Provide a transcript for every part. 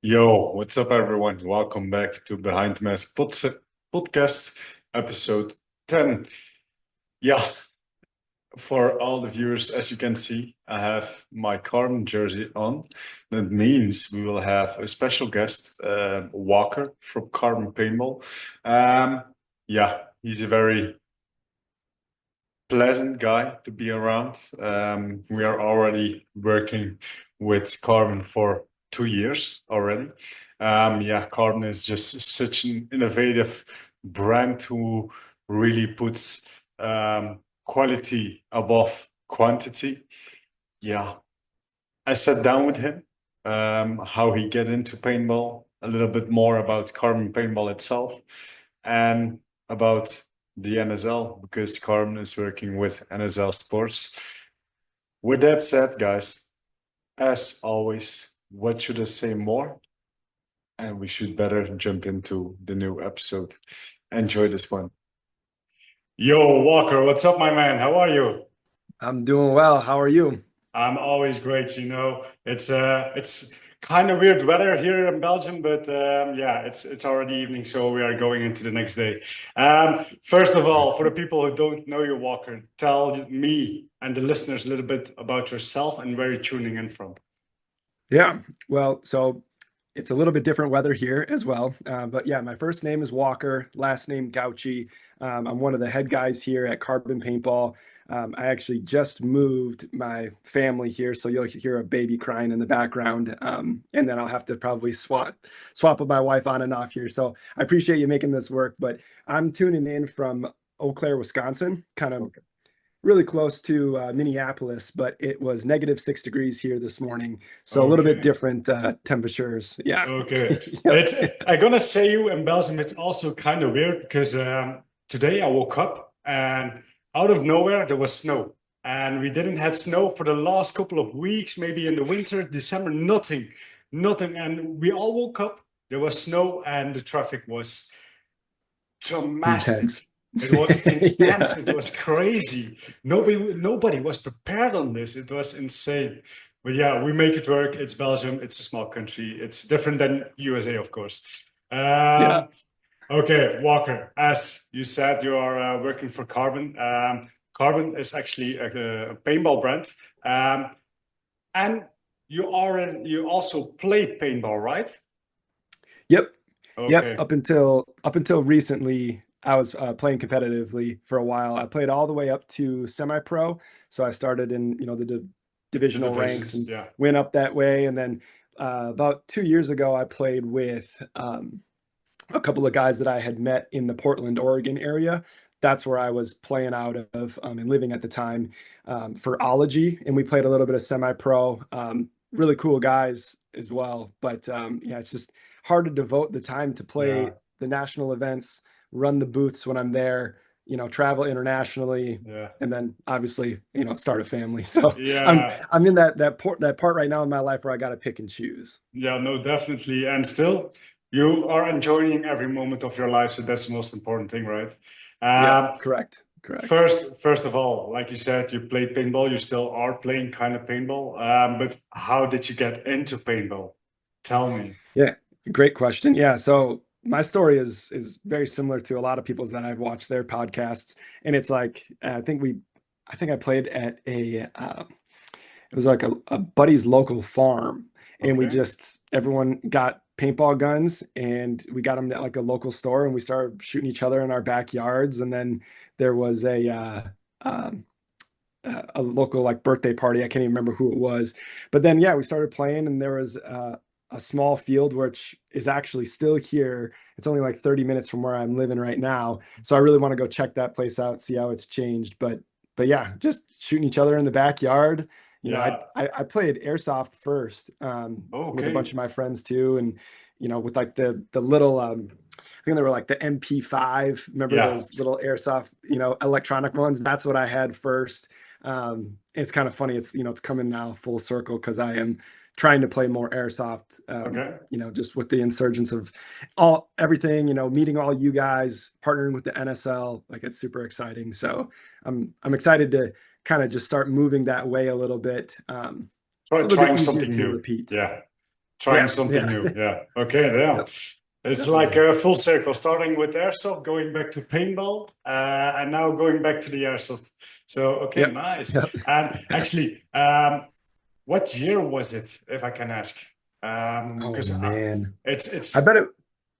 Yo, what's up, everyone? Welcome back to Behind the Mask podcast, episode 10. Yeah, for all the viewers, as you can see, I have my Carbon jersey on. That means we will have a special guest, Walker from Carbon Paintball. Yeah, he's a very pleasant guy to be around. We are already working with Carbon for 2 years already. Yeah, Carbon is just such an innovative brand who really puts quality above quantity. Yeah, I sat down with him, how he get into paintball, a little bit more about Carbon Paintball itself, and about the NSL because Carbon is working with NSL Sports. With that said, guys, as always, what should I say more? And we should better jump into the new episode. Enjoy this one. Yo, Walker, what's up, my man? How are you? I'm doing well. How are you? I'm always great, you know. It's kind of weird weather here in Belgium, but yeah, it's already evening, so we are going into the next day. First of all, for the people who don't know you, Walker, tell me and the listeners a little bit about yourself and where you're tuning in from. Yeah, well, so it's a little bit different weather here as well. But yeah, my first name is Walker, last name Gautsche. I'm one of the head guys here at Carbon Paintball. I actually just moved my family here, so you'll hear a baby crying in the background, and then I'll have to probably swap with my wife on and off here. So I appreciate you making this work, but I'm tuning in from Eau Claire, Wisconsin, kind of Okay. really close to Minneapolis, but it was -6 degrees here this morning, so a little bit Okay. different temperatures. Yeah. Okay. Yep. It's I'm gonna say you in Belgium, it's also kind of weird because today I woke up and out of nowhere there was snow. And we didn't have snow for the last couple of weeks, maybe in the winter, December, nothing. Nothing. And we all woke up, there was snow and the traffic was dramatic. Intense. It was intense. Yeah. It was crazy. Nobody was prepared on this. It was insane. But yeah, we make it work. It's Belgium. It's a small country. It's different than USA, of course. Yeah. Um, okay, Walker, as you said, you are working for Carbon. Carbon is actually a paintball brand. And you also play paintball, right? Yep. Yep. Okay. Up until recently, I was playing competitively for a while. I played all the way up to semi-pro. So I started in, the The divisional ranks divisions, and yeah. went up that way. And then about 2 years ago, I played with a couple of guys that I had met in the Portland, Oregon area. That's where I was playing out of and living at the time for Ology. And we played a little bit of semi-pro. Really cool guys as well. But yeah, it's just hard to devote the time to Yeah. play the national events, run the booths when I'm there, travel internationally, Yeah. and then obviously, start a family. So I'm Yeah. I'm in that part right now in my life where I got to pick and choose. Yeah, no, definitely. And still, you are enjoying every moment of your life, so that's the most important thing, right? Yep, Um, correct, correct. first of all, like you said, you played paintball. You still are playing kind of paintball. But how did you get into paintball? Tell me. Yeah, great question. Yeah, so my story is very similar to a lot of people's that I've watched their podcasts, and it's like I think I played at it was like a buddy's local farm, and we Okay. just everyone got paintball guns, and we got them at like a local store, and we started shooting each other in our backyards, and then there was um, a local like birthday party. I can't even remember who it was, but then yeah, we started playing, and there was a small field which is actually still here. It's only like 30 minutes from where I'm living right now, so I really want to go check that place out, see how it's changed. But yeah, just shooting each other in the backyard. I Yeah. I played airsoft first with a bunch Okay. of my friends too, and with like the little I think they were like the MP5. Remember Yeah. those little airsoft, electronic ones? That's what I had first. It's kind of funny. It's coming now full circle because I am trying to play more airsoft. Okay. Just with the insurgence of everything, meeting all you guys, partnering with the NSL, like it's super exciting. So I'm excited to kind of just start moving that way a little bit. It's a little bit Trying easier something to new. repeat. Yeah. trying Yeah, something yeah, new. Yeah. Okay. Yeah. yep, It's like definitely. a full circle, starting with airsoft, going back to paintball, and now going back to the airsoft. So, okay, Yep, nice. yep. And actually, what year was it, if I can ask? Oh Because man, I it's bet it.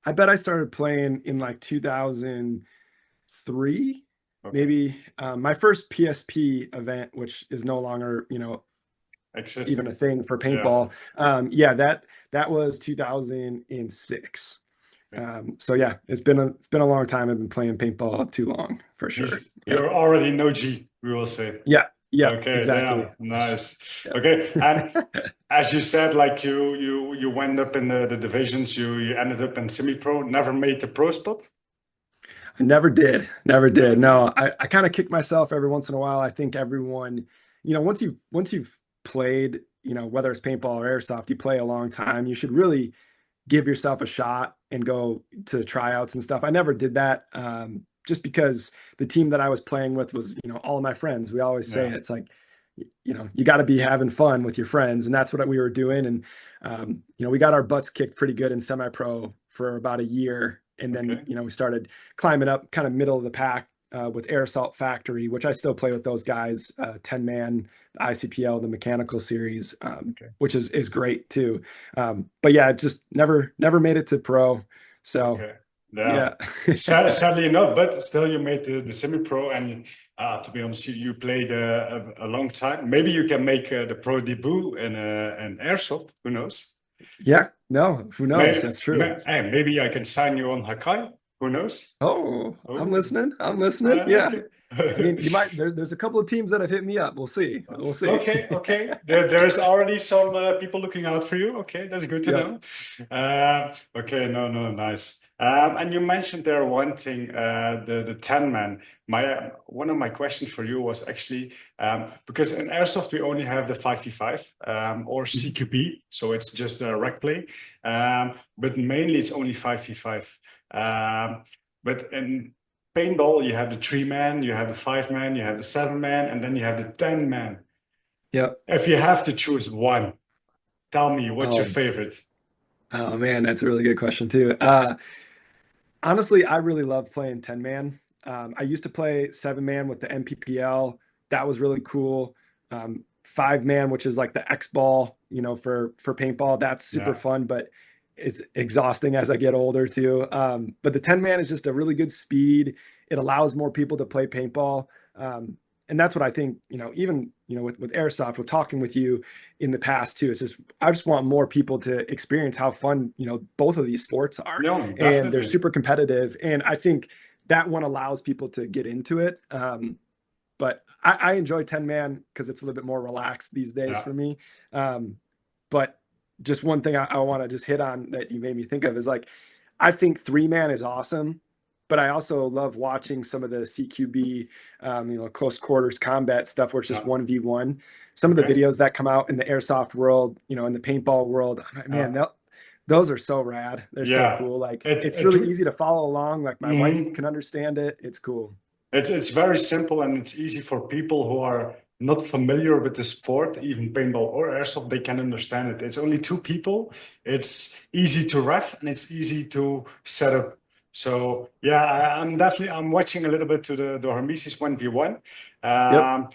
I bet I started playing in like 2003, okay. maybe. My first PSP event, which is no longer, even a Existing. thing for Yeah. paintball. Yeah, that was 2006. Okay. So yeah, it's been a long time. I've been playing paintball too long for sure. Yeah, You're already no G, we will say. yeah, yeah, Okay, exactly. damn, nice. Yep. Okay, and as you said, like you went up in the divisions, you ended up in semi-pro, never made the pro spot. I never did, never did. No. No, I kind of kick myself every once in a while. I think everyone, once you've played, whether it's paintball or airsoft, you play a long time. You should really give yourself a shot and go to tryouts and stuff. I never did that, just because the team that I was playing with was, all of my friends. We always say Yeah. it's like, you got to be having fun with your friends, and that's what we were doing. And we got our butts kicked pretty good in semi-pro for about a year, and then Okay. we started climbing up, kind of middle of the pack. With Air Assault Factory, which I still play with those guys, 10 man, the ICPL, the mechanical series, Okay. which is great too. But yeah, just never made it to pro. So Okay. Yeah. yeah. Sadly enough, but still you made the semi-pro, and to be honest, you played a long time. Maybe you can make the pro debut in an airsoft. Who knows? Yeah, no, who knows? That's true. Hey, maybe I can sign you on Hakai. Who knows? Oh, I'm Oh, listening. I'm listening. Yeah. okay. I mean, you might, there's a couple of teams that have hit me up. We'll see. We'll see. Okay, okay. There's already some people looking out for you. Okay, that's good to Yep. know. Okay, no, no, nice. And you mentioned there one thing, the 10 man. My one of my questions for you was actually because in airsoft we only have the 5v5 or Mhm. CQB, so it's just a rec play. But mainly it's only 5v5. But in paintball, you have the 3 man, you have the 5 man, you have the 7 man, and then you have the 10 man. Yep. If you have to choose one, tell me what's your Oh, favorite? oh man, that's a really good question too. Honestly, I really love playing 10 man. I used to play 7 man with the MPPL. That was really cool. 5 man, which is like the X ball, for paintball. That's super Yeah, fun, but it's exhausting as I get older too. But the 10 man is just a really good speed. It allows more people to play paintball. And that's what I think, even, with airsoft, with talking with you in the past too. It's just, I just want more people to experience how fun, both of these sports are, no, and they're definitely. super competitive. And I think that one allows people to get into it. But I enjoy 10 man because it's a little bit more relaxed these days Yeah, for me. Um, but just one thing I want to just hit on that you made me think of is like, I think 3 man is awesome, but I also love watching some of the CQB, close quarters combat stuff where it's just yeah. 1v1. Some of the Okay. videos that come out in the airsoft world, in the paintball world, I'm like, man, Uh, those are so rad. They're so yeah. cool. Like, It it's it really easy to follow along. Like, my wife mhm. can understand it. It's cool. It's very simple and it's easy for people who are not familiar with the sport, even paintball or airsoft, they can understand it. It's only 2 people. It's easy to ref and it's easy to set up. So yeah, I'm watching a little bit to the Hormesis 1v1. Yep. Um,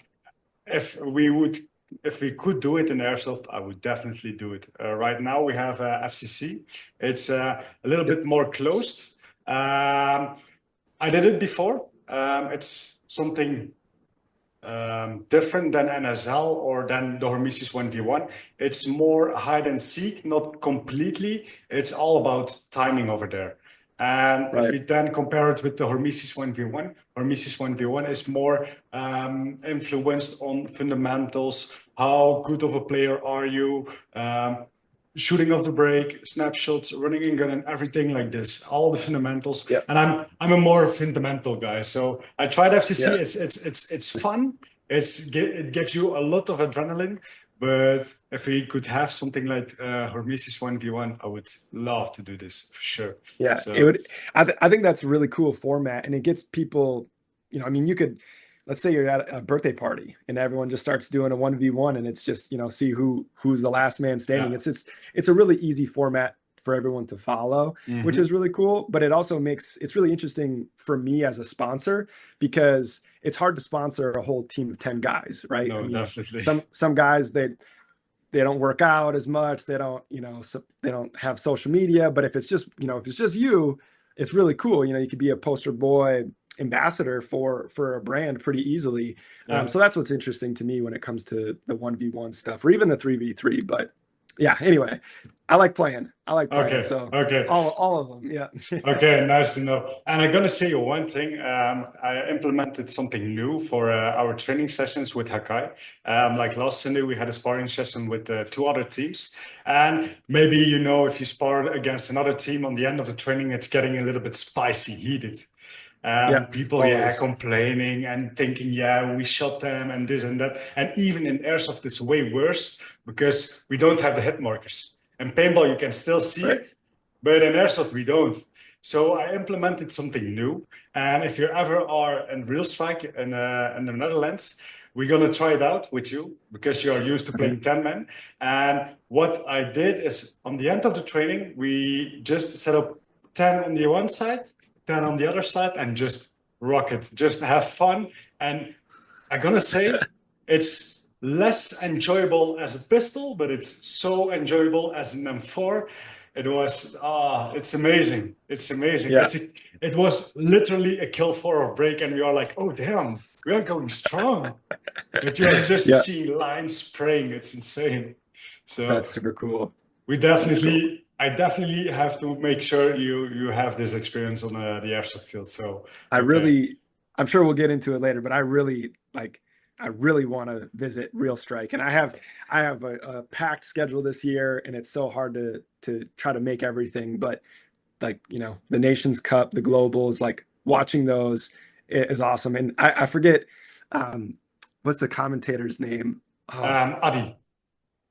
if we would if we could do it in airsoft, I would definitely do it. Right now we have FCC. It's a little Yep. bit more closed. I did it before. It's something different than NSL or than the Hormesis 1v1. It's more hide and seek, not completely. It's all about timing over there. And if Right. we then compare it with the Hormesis 1v1, Hormesis 1v1 is more influenced on fundamentals. How good of a player are you? Shooting off the break, snapshots, running and gun, and everything like this. All the fundamentals. Yep. And I'm a more fundamental guy. So I tried FCC. Yeah. It's fun. It gives you a lot of adrenaline. But if we could have something like Hormesis 1v1, I would love to do this for sure. Yeah. It So would, I think that's a really cool format, and it gets people, I mean, you could let's say you're at a birthday party and everyone just starts doing a 1v1 and it's just, see who's the last man standing. Yeah. It's a really easy format for everyone to follow, which Hmm. is really cool. But it also makes it's really interesting for me as a sponsor because it's hard to sponsor a whole team of 10 guys, right? I No, mean, definitely. some guys they don't work out as much. They don't, they don't have social media. But if it's just, if it's just you, it's really cool. You could be a poster boy ambassador for a brand pretty easily. Yeah. So that's what's interesting to me when it comes to the 1v1 stuff or even the 3v3. But yeah, anyway, I like playing. I like playing. Okay. So Okay. all of them. Yeah. Okay, nice to know. And I'm gonna say you one thing. I implemented something new for our training sessions with Hakai. Like last Sunday, we had a sparring session with two other teams. And maybe if you spar against another team on the end of the training, it's getting a little bit spicy, heated. Yeah. People, Always. complaining and thinking, we shot them and this and that. And even in airsoft, it's way worse because we don't have the hit markers. In paintball, you can still see Right. it, but in airsoft, we don't. So I implemented something new. And if you ever are in Real Strike in the Netherlands, we're going to try it out with you because you are used to Okay. playing 10 men. And what I did is on the end of the training, we just set up 10 on the one side, 10 on the other side, and just rock it, just have fun. And I'm going to say it's less enjoyable as a pistol, but it's so enjoyable as an M4. It was it's amazing. It's amazing. Yeah. It was literally a kill four of break, and we are like, oh damn, we are going strong. But you are just Yeah. seeing lines spraying. It's insane. So That's super cool. we That's cool. definitely, I definitely have to make sure you have this experience on the airsoft field. So I okay, really, I'm sure we'll get into it later, but I really want to visit Real Strike, and I have a packed schedule this year, and it's so hard to try to make everything. But like the Nations Cup, the Globals, like watching those is awesome. And I forget um, what's the commentator's name? Oh, Adi.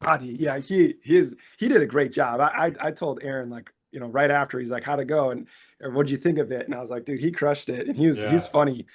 Adi, yeah, he did a great job. I told Aaron like right after he's like how'd it go and what'd you think of it and I was like dude he crushed it and he's Yeah, funny.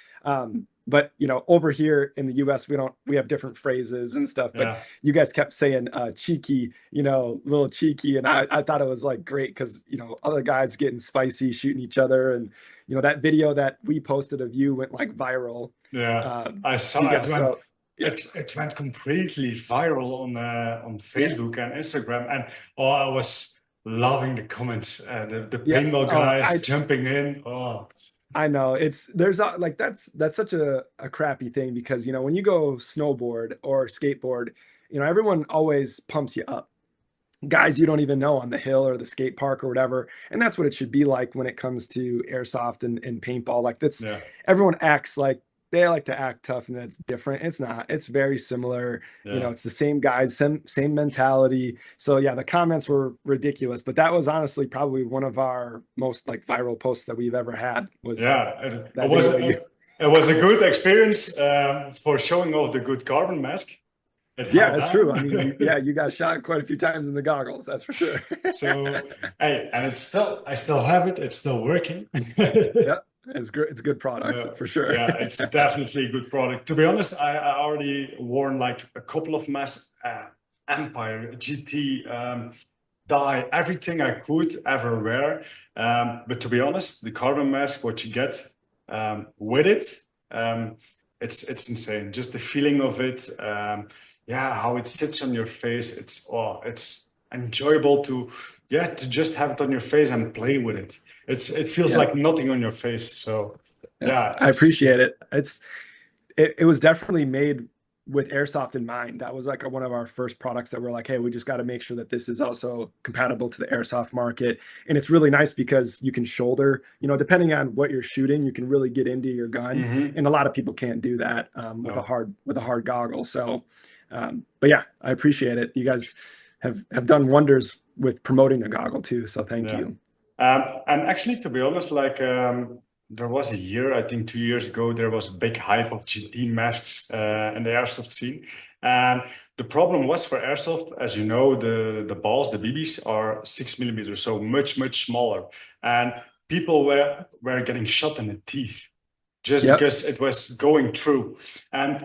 But over here in the U.S. we have different phrases and stuff. But yeah. you guys kept saying cheeky, little cheeky, and I thought it was like great because other guys getting spicy, shooting each other, and that video that we posted of you went like viral. Yeah, Um, I saw it went so yeah, it went completely viral on yeah, Facebook and Instagram, and I was loving the comments, the yeah. paintball Oh, guys jumping in. Oh, I know there's like that's such a crappy thing because when you go snowboard or skateboard, everyone always pumps you up. Guys you don't even know on the hill or the skate park or whatever, and that's what it should be like when it comes to airsoft and paintball. Like that's yeah, everyone acts like they like to act tough, and that's different. It's not. It's very similar. yeah. It's the same guys, same mentality. So yeah, the comments were ridiculous, but that was honestly probably one of our most like viral posts that we've ever had was Yeah, that video of you. it was a good experience for showing off the good carbon mask. It Yeah, held that's true. I down. mean, you got shot quite a few times in the goggles, that's for sure. So, hey, and I still have it. It's still working. Yep, it's good. It's a good product Uh, for sure. yeah, it's definitely a good product. To be honest, I already worn like a couple of masks, Empire, GT, dye, everything I could ever wear. But to be honest, the carbon mask, what you get with it, um, it's insane. Just the feeling of it, how it sits on your face. It's enjoyable to just have it on your face and play with it. It feels Yeah, like nothing on your face. So yeah, yeah, I appreciate it. It was definitely made with airsoft in mind. That was like one of our first products that we're like, hey, we just got to make sure that this is also compatible to the airsoft market. And it's really nice because you can shoulder, depending on what you're shooting, you can really get into your gun. hmm And a lot of people can't do that with a no, hard goggle. So, but yeah, I appreciate it. You guys have done wonders with promoting the goggle too. So thank yeah. you. And actually, to be honest, like there was a year, I think 2 years ago, there was a big hype of GT masks in the airsoft scene. And the problem was for airsoft, as you know, the balls, the BBs are 6 millimeters, so much, much smaller. And people were getting shot in the teeth just Yep. because it was going through. And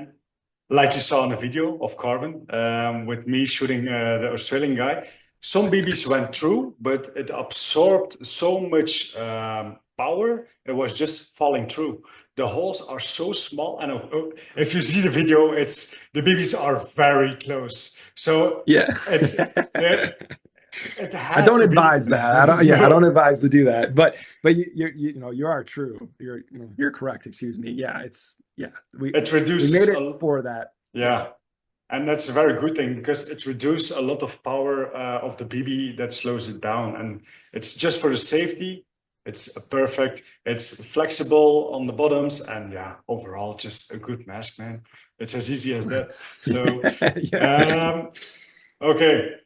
like you saw in the video of Carbon, with me shooting the Australian guy, some BBs went through, but it absorbed so much power, it was just falling through. The holes are so small, and if you see the video, the BBs are very close. So Yeah. it's it, it I had don't to be. advise that. I don't. Yeah, I don't No, advise to do that. But you know you are true. You're correct. Excuse me. Yeah, it we made reduces it a for that. Yeah. yeah. And that's a very good thing because it reduces a lot of power of the BB that slows it down. And it's just for the safety. It's perfect. It's flexible on the bottoms. And yeah, overall, just a good mask, man. It's as easy as that. Nice. So, Yeah. um, okay.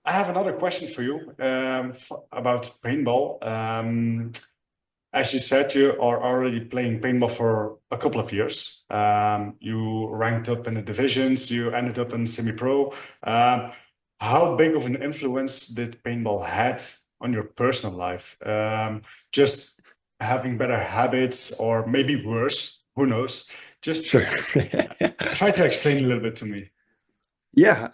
I have another question for you about paintball. As you said, you are already playing paintball for a couple of years. You ranked up in the divisions, you ended up in semi-pro. How big of an influence did paintball had on your personal life? Just having better habits, or maybe worse, who knows? Just Sure. try to explain a little bit to me. Yeah.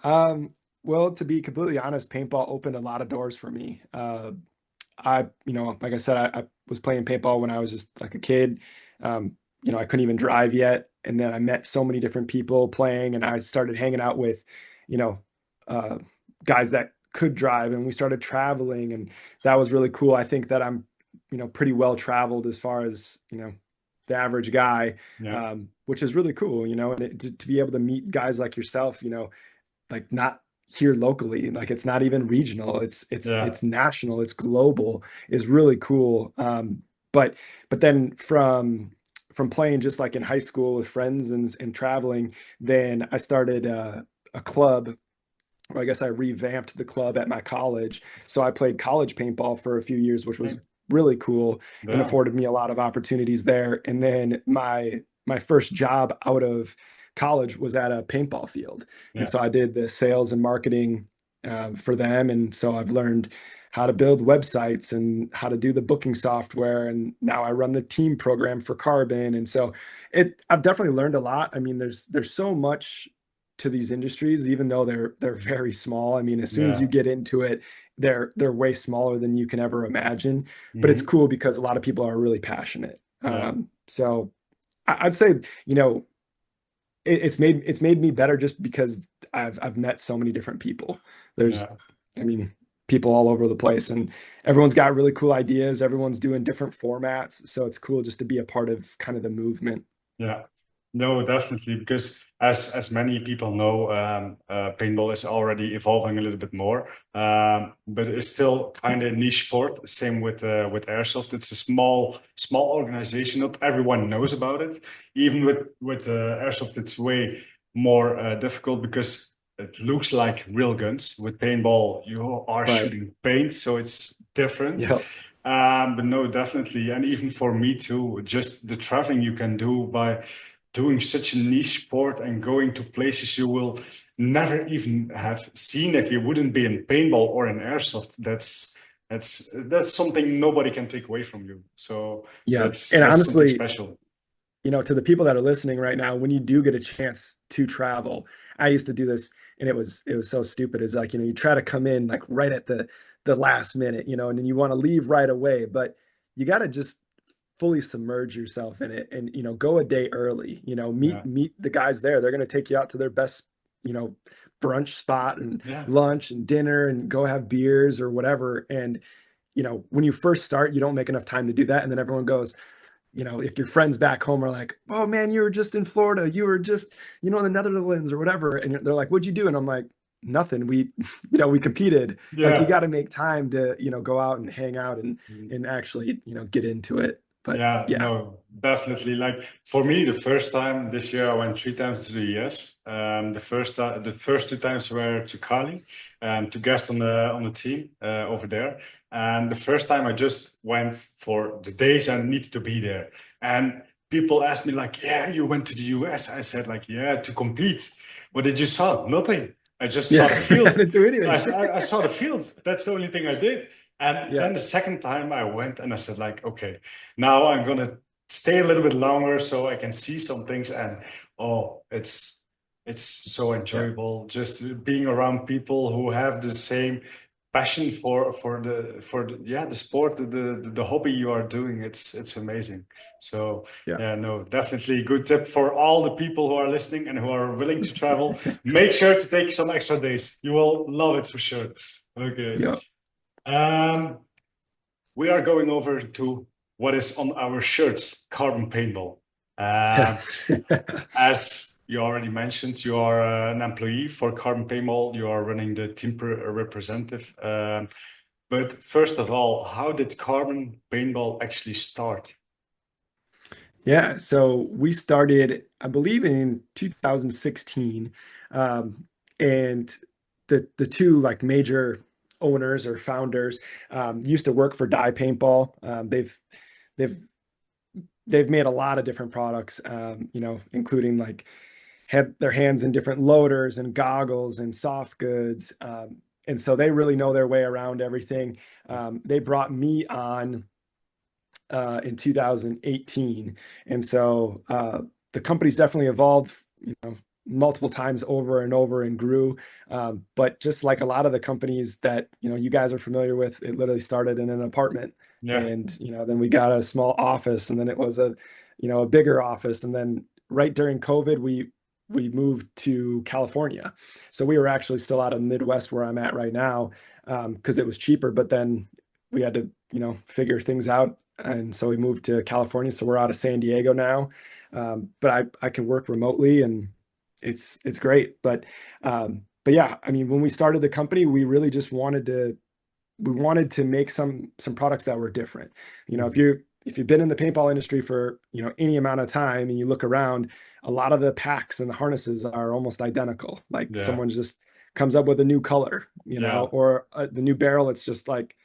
Well, to be completely honest, paintball opened a lot of doors for me. Like I said, I was playing paintball when I was just like a kid. I couldn't even drive yet. And then I met so many different people playing, and I started hanging out with, you know, uh, guys that could drive, and we started traveling, and that was really cool. I think that I'm, pretty well traveled as far as, the average guy, Yeah, which is really cool, and to be able to meet guys like yourself, like not here locally, like it's not even regional, yeah, it's national, it's global, is really cool. But then from playing just like in high school with friends and traveling, then I started a club, or I guess I revamped the club at my college. So I played college paintball for a few years, which was really cool and yeah, afforded me a lot of opportunities there. And then my first job out of college was at a paintball field, and yeah, so I did the sales and marketing for them. And so I've learned how to build websites and how to do the booking software, and now I run the team program for Carbon. And so I've definitely learned a lot. I mean, there's so much to these industries, even though they're very small. I mean, as soon as you yeah, get into it, they're way smaller than you can ever imagine. But it's hmm, cool because a lot of people are really passionate. yeah, So I'd say, it's made me better just because I've met so many different people. There's, yeah. I mean, people all over the place, and everyone's got really cool ideas. Everyone's doing different formats, so it's cool just to be a part of kind of the movement. Yeah, no, definitely, because as many people know, paintball is already evolving a little bit more, but it's still kind of a niche sport. Same with airsoft. It's a small organization. Not everyone knows about it. Even with airsoft, it's way more difficult because it looks like real guns. With paintball, you are Right. shooting paint, so it's different. Yeah. But no, definitely. And even for me too, just the traveling you can do by doing such a niche sport and going to places you will never even have seen if you wouldn't be in paintball or in airsoft. That's something nobody can take away from you. So Yeah. that's And that's something honestly, special. to the people that are listening right now, when you do get a chance to travel, I used to do this, and it was so stupid. Is like, you try to come in like right at the last minute, and then you want to leave right away, but you got to just fully submerge yourself in it, and go a day early, meet Yeah, meet the guys there. They're going to take you out to their best, you know brunch spot and yeah, lunch and dinner, and go have beers or whatever. And when you first start, you don't make enough time to do that, and then everyone goes, if your friends back home are like, "Oh man, you were just in Florida, you were just, in the Netherlands or whatever," and they're like, "What'd you do?" And I'm like, "Nothing. We, we competed." Like, you yeah. got to make time to, go out and hang out and actually, get into it. But Yeah, yeah, no, definitely. Like for me, the first time this year, I went 3 times to the US. The first 2 times were to Cali, to guest on the team over there. And the first time I just went for the days I needed to be there. And people asked me like, "Yeah, you went to the US." I said like, "Yeah, to compete." What did you saw? Nothing. I just yeah, saw the I field. didn't do I, anything. I saw the fields. That's the only thing I did. And Yeah, then the second time I went and I said like, okay, now I'm gonna stay a little bit longer so I can see some things. And oh, it's so Yeah. enjoyable just being around people who have the same passion yeah, the sport, the hobby you are doing. It's amazing. So Yeah. yeah, no, definitely a good tip for all the people who are listening and who are willing to travel. Make sure to take some extra days. You will love it for sure. Okay. Yeah. Um, we are going over to what is on our shirts, carbon paintball. Um, as you already mentioned, you are an employee for Carbon Paintball. You are running the team representative. But first of all, how did Carbon Paintball actually start? Yeah, so we started, I believe, in 2016, um, and the two like major owners or founders used to work for Dye Paintball. They've they've made a lot of different products, including like had their hands in different loaders and goggles and soft goods, and so they really know their way around everything. They brought me on in 2018. And so the company's definitely evolved, multiple times over and over and grew. But just like a lot of the companies that, you guys are familiar with, it literally started in an apartment. Yeah, And, then we got a small office and then it was a bigger office. And then right during COVID, we moved to California. So we were actually still out of the Midwest where I'm at right now, because it was cheaper, but then we had to, figure things out, and so we moved to California. So we're out of San Diego now, but I can work remotely, and it's great. But yeah, I mean, when we started the company, we really just wanted to make some products that were different. If you've been in the paintball industry for any amount of time and you look around, a lot of the packs and the harnesses are almost identical. Like yeah, someone just comes up with a new color, yeah, or the new barrel. It's just like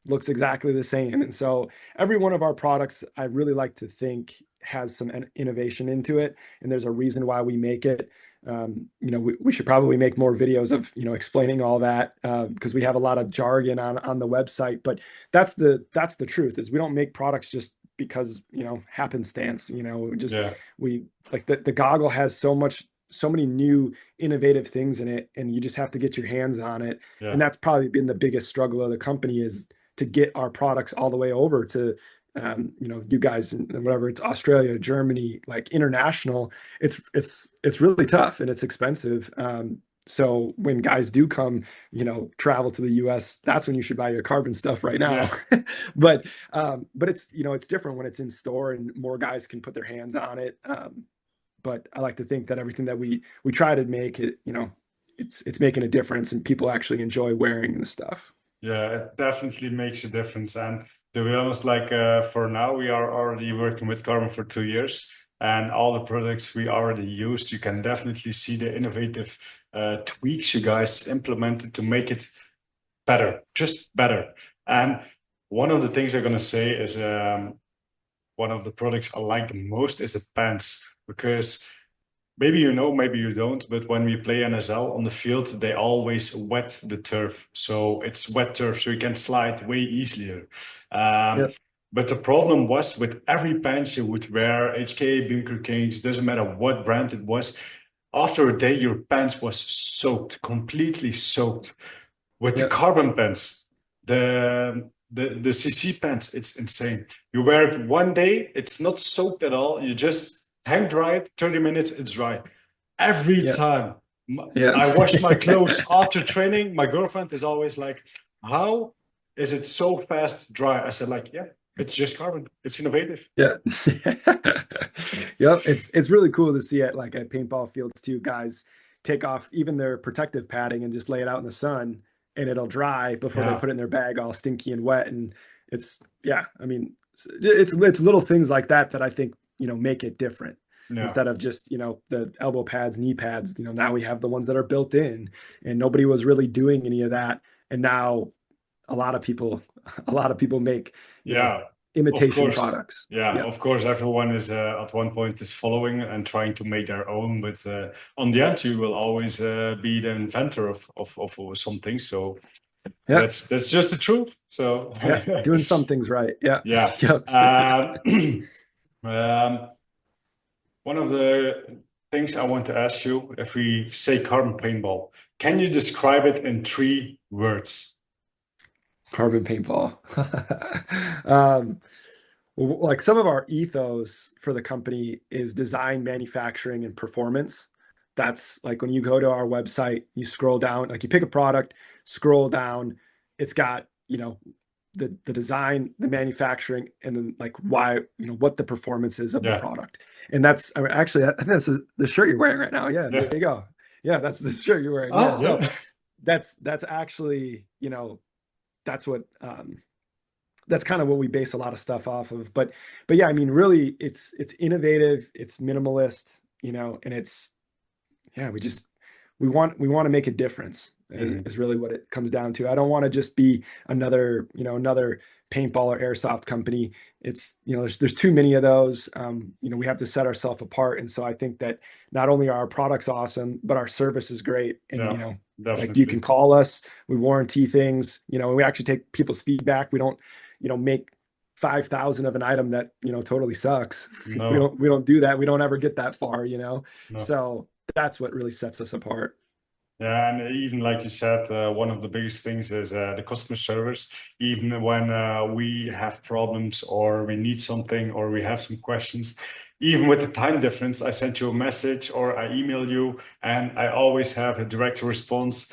looks exactly the same. And so every one of our products, I really like to think has some innovation into it, and there's a reason why we make it. We should probably make more videos of explaining all that, because we have a lot of jargon on the website. But that's the truth, is we don't make products just because happenstance. yeah, We like the goggle has so many new innovative things in it, and you just have to get your hands on it. And yeah, that's probably been the biggest struggle of the company, is to get our products all the way over to you guys, whatever it's Australia, Germany, like international. It's really tough and it's expensive. So when guys do come, travel to the US, that's when you should buy your carbon stuff right now. yeah. But it's different when it's in store and more guys can put their hands on it. But I like to think that everything that we try to make it, it's making a difference and people actually enjoy wearing the stuff. Yeah, it definitely makes a difference. And to be honest, like for now, we are already working with Carbon for 2 years, and all the products we already used, you can definitely see the innovative tweaks you guys implemented to make it better, just better. And one of the things I'm gonna say is one of the products I like the most is the pants, because maybe you know, maybe you don't, but when we play NSL on the field, they always wet the turf. So it's wet turf, so you can slide way easier. Um, Yep. but the problem was with every pants you would wear, HK, Bunker Kings, doesn't matter what brand it was, after a day, your pants was soaked, completely soaked. With the Yep. carbon pants, the CC pants, it's insane. You wear it one day, it's not soaked at all. You just hang dry it, 30 minutes, it's dry. Every Yep. time Yep. I wash my clothes after training, my girlfriend is always like, "How is it so fast dry?" I said, like, yeah, it's just carbon. It's innovative. Yeah. Yep. It's really cool to see it like at paintball fields too. Guys take off even their protective padding and just lay it out in the sun, and it'll dry before they Yeah, put it in their bag all stinky and wet. And yeah, I mean, it's little things like that that I think, make it different. yeah, Instead of just, the elbow pads, knee pads, now we have the ones that are built in, and nobody was really doing any of that. And now a lot of people, a lot of people make, yeah. Of imitation course. products. Yeah, Yeah. of course, everyone is at one point is following and trying to make their own, but on the end, you will always be the inventor of something. So Yeah. that's just the truth. So Yeah. Doing some things right. Yeah. yeah. Yep. Um, Um, one of the things I want to ask you, if we say carbon paintball, can you describe it in 3 words? Carbon paintball. um, like some of our ethos for the company is design, manufacturing, and performance. That's like when you go to our website, you scroll down, like you pick a product, scroll down, it's got, the design, the manufacturing, and then like why, what the performance is of the Yeah, product. And that's, I mean, actually, I think that's the shirt you're wearing right now. Yeah, there yeah. you go. Yeah, that's the shirt you're wearing. Yeah. Oh, So yeah. that's actually, that's what that's kind of what we base a lot of stuff off of. But yeah, I mean, really, it's innovative, it's minimalist, and it's yeah, we want to make a difference Mhm. is really what it comes down to. I don't want to just be another paintball or airsoft company. It's there's too many of those. We have to set ourselves apart, and so I think that not only are our products awesome, but our service is great. And Yeah, like you can definitely. call us, we warranty things. And we actually take people's feedback. We don't make 5,000 of an item that totally sucks. we No, don't we don't do that. We don't ever get that far. no. So that's what really sets us apart. Yeah, and even like you said, one of the biggest things is the customer service. Even when we have problems or we need something or we have some questions, even with the time difference, I send you a message or I email you, and I always have a direct response.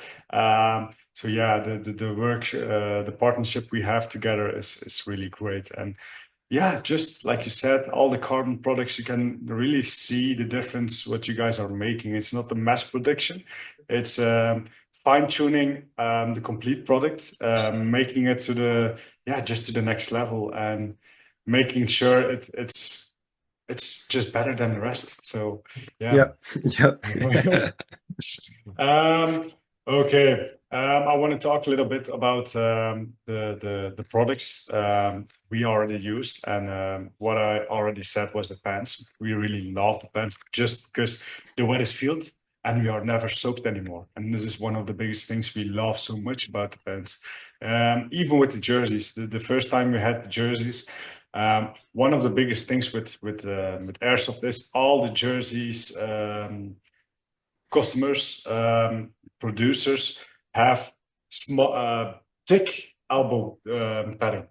So yeah, the work, the partnership we have together is really great. And yeah, just like you said, all the carbon products, you can really see the difference what you guys are making. It's not the mass production, it's fine-tuning the complete product, making it to just to the next level and making sure it's just better than the rest. So yeah. Yep. Yep. Um, okay. I want to talk a little bit about the products we already used, and what I already said was the pants. We really love the pants just because the wet is field and we are never soaked anymore. And this is one of the biggest things we love so much about the pants. Even with the jerseys, the first time we had the jerseys, one of the biggest things with airsoft is all the jerseys. Customers, producers have small, thick elbow padding.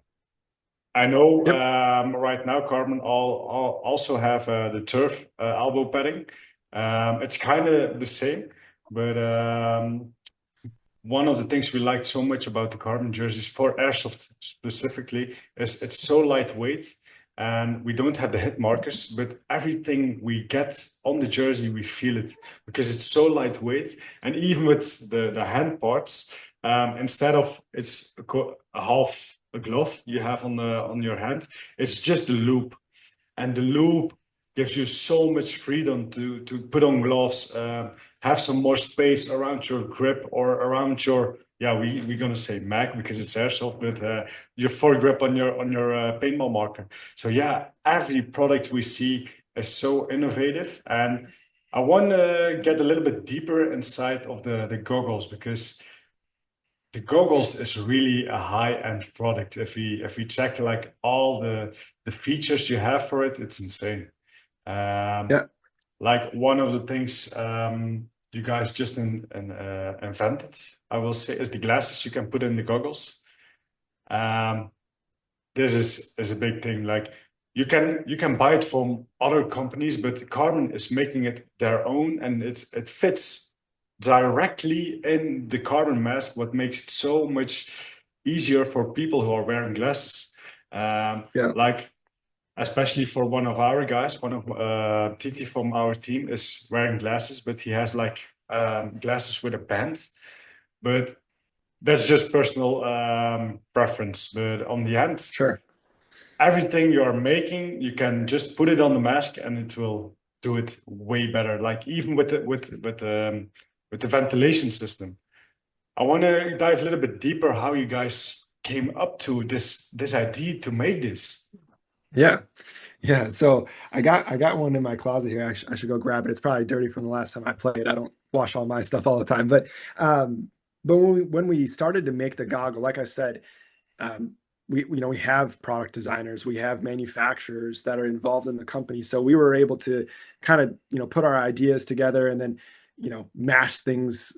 I know Yep. right now Carbon all also have the turf elbow padding. It's kind of the same, but one of the things we liked so much about the carbon jerseys for airsoft specifically is it's so lightweight and we don't have the hit markers, but everything we get on the jersey, we feel it because it's so lightweight. And even with the hand parts, instead of it's a half a glove you have on your hand, it's just a loop, and the loop gives you so much freedom to put on gloves, have some more space around your grip or around your we're gonna say mag because it's airsoft, but your foregrip on your paintball marker. So yeah, every product we see is so innovative, and I want to get a little bit deeper inside of the goggles because the goggles is really a high-end product. If we check like all the features you have for it, it's insane. Um, Yeah. like one of the things you guys just invented, I will say, is the glasses you can put in the goggles. Um, this is a big thing. Like you can buy it from other companies, but Carbon is making it their own, and it fits directly in the carbon mask, what makes it so much easier for people who are wearing glasses. Yeah. Like especially for one of our guys, one of Titi from our team is wearing glasses, but he has like glasses with a band. But that's just personal preference. But on the end, Sure. everything you are making, you can just put it on the mask and it will do it way better. Like even with the ventilation system. I want to dive a little bit deeper how you guys came up to this idea to make this. Yeah. Yeah. So I got one in my closet here. I should go grab it. It's probably dirty from the last time I played. I don't wash all my stuff all the time. But when we started to make the goggle, like I said, um, we have product designers, we have manufacturers that are involved in the company. So we were able to kind of, put our ideas together and then, mash things,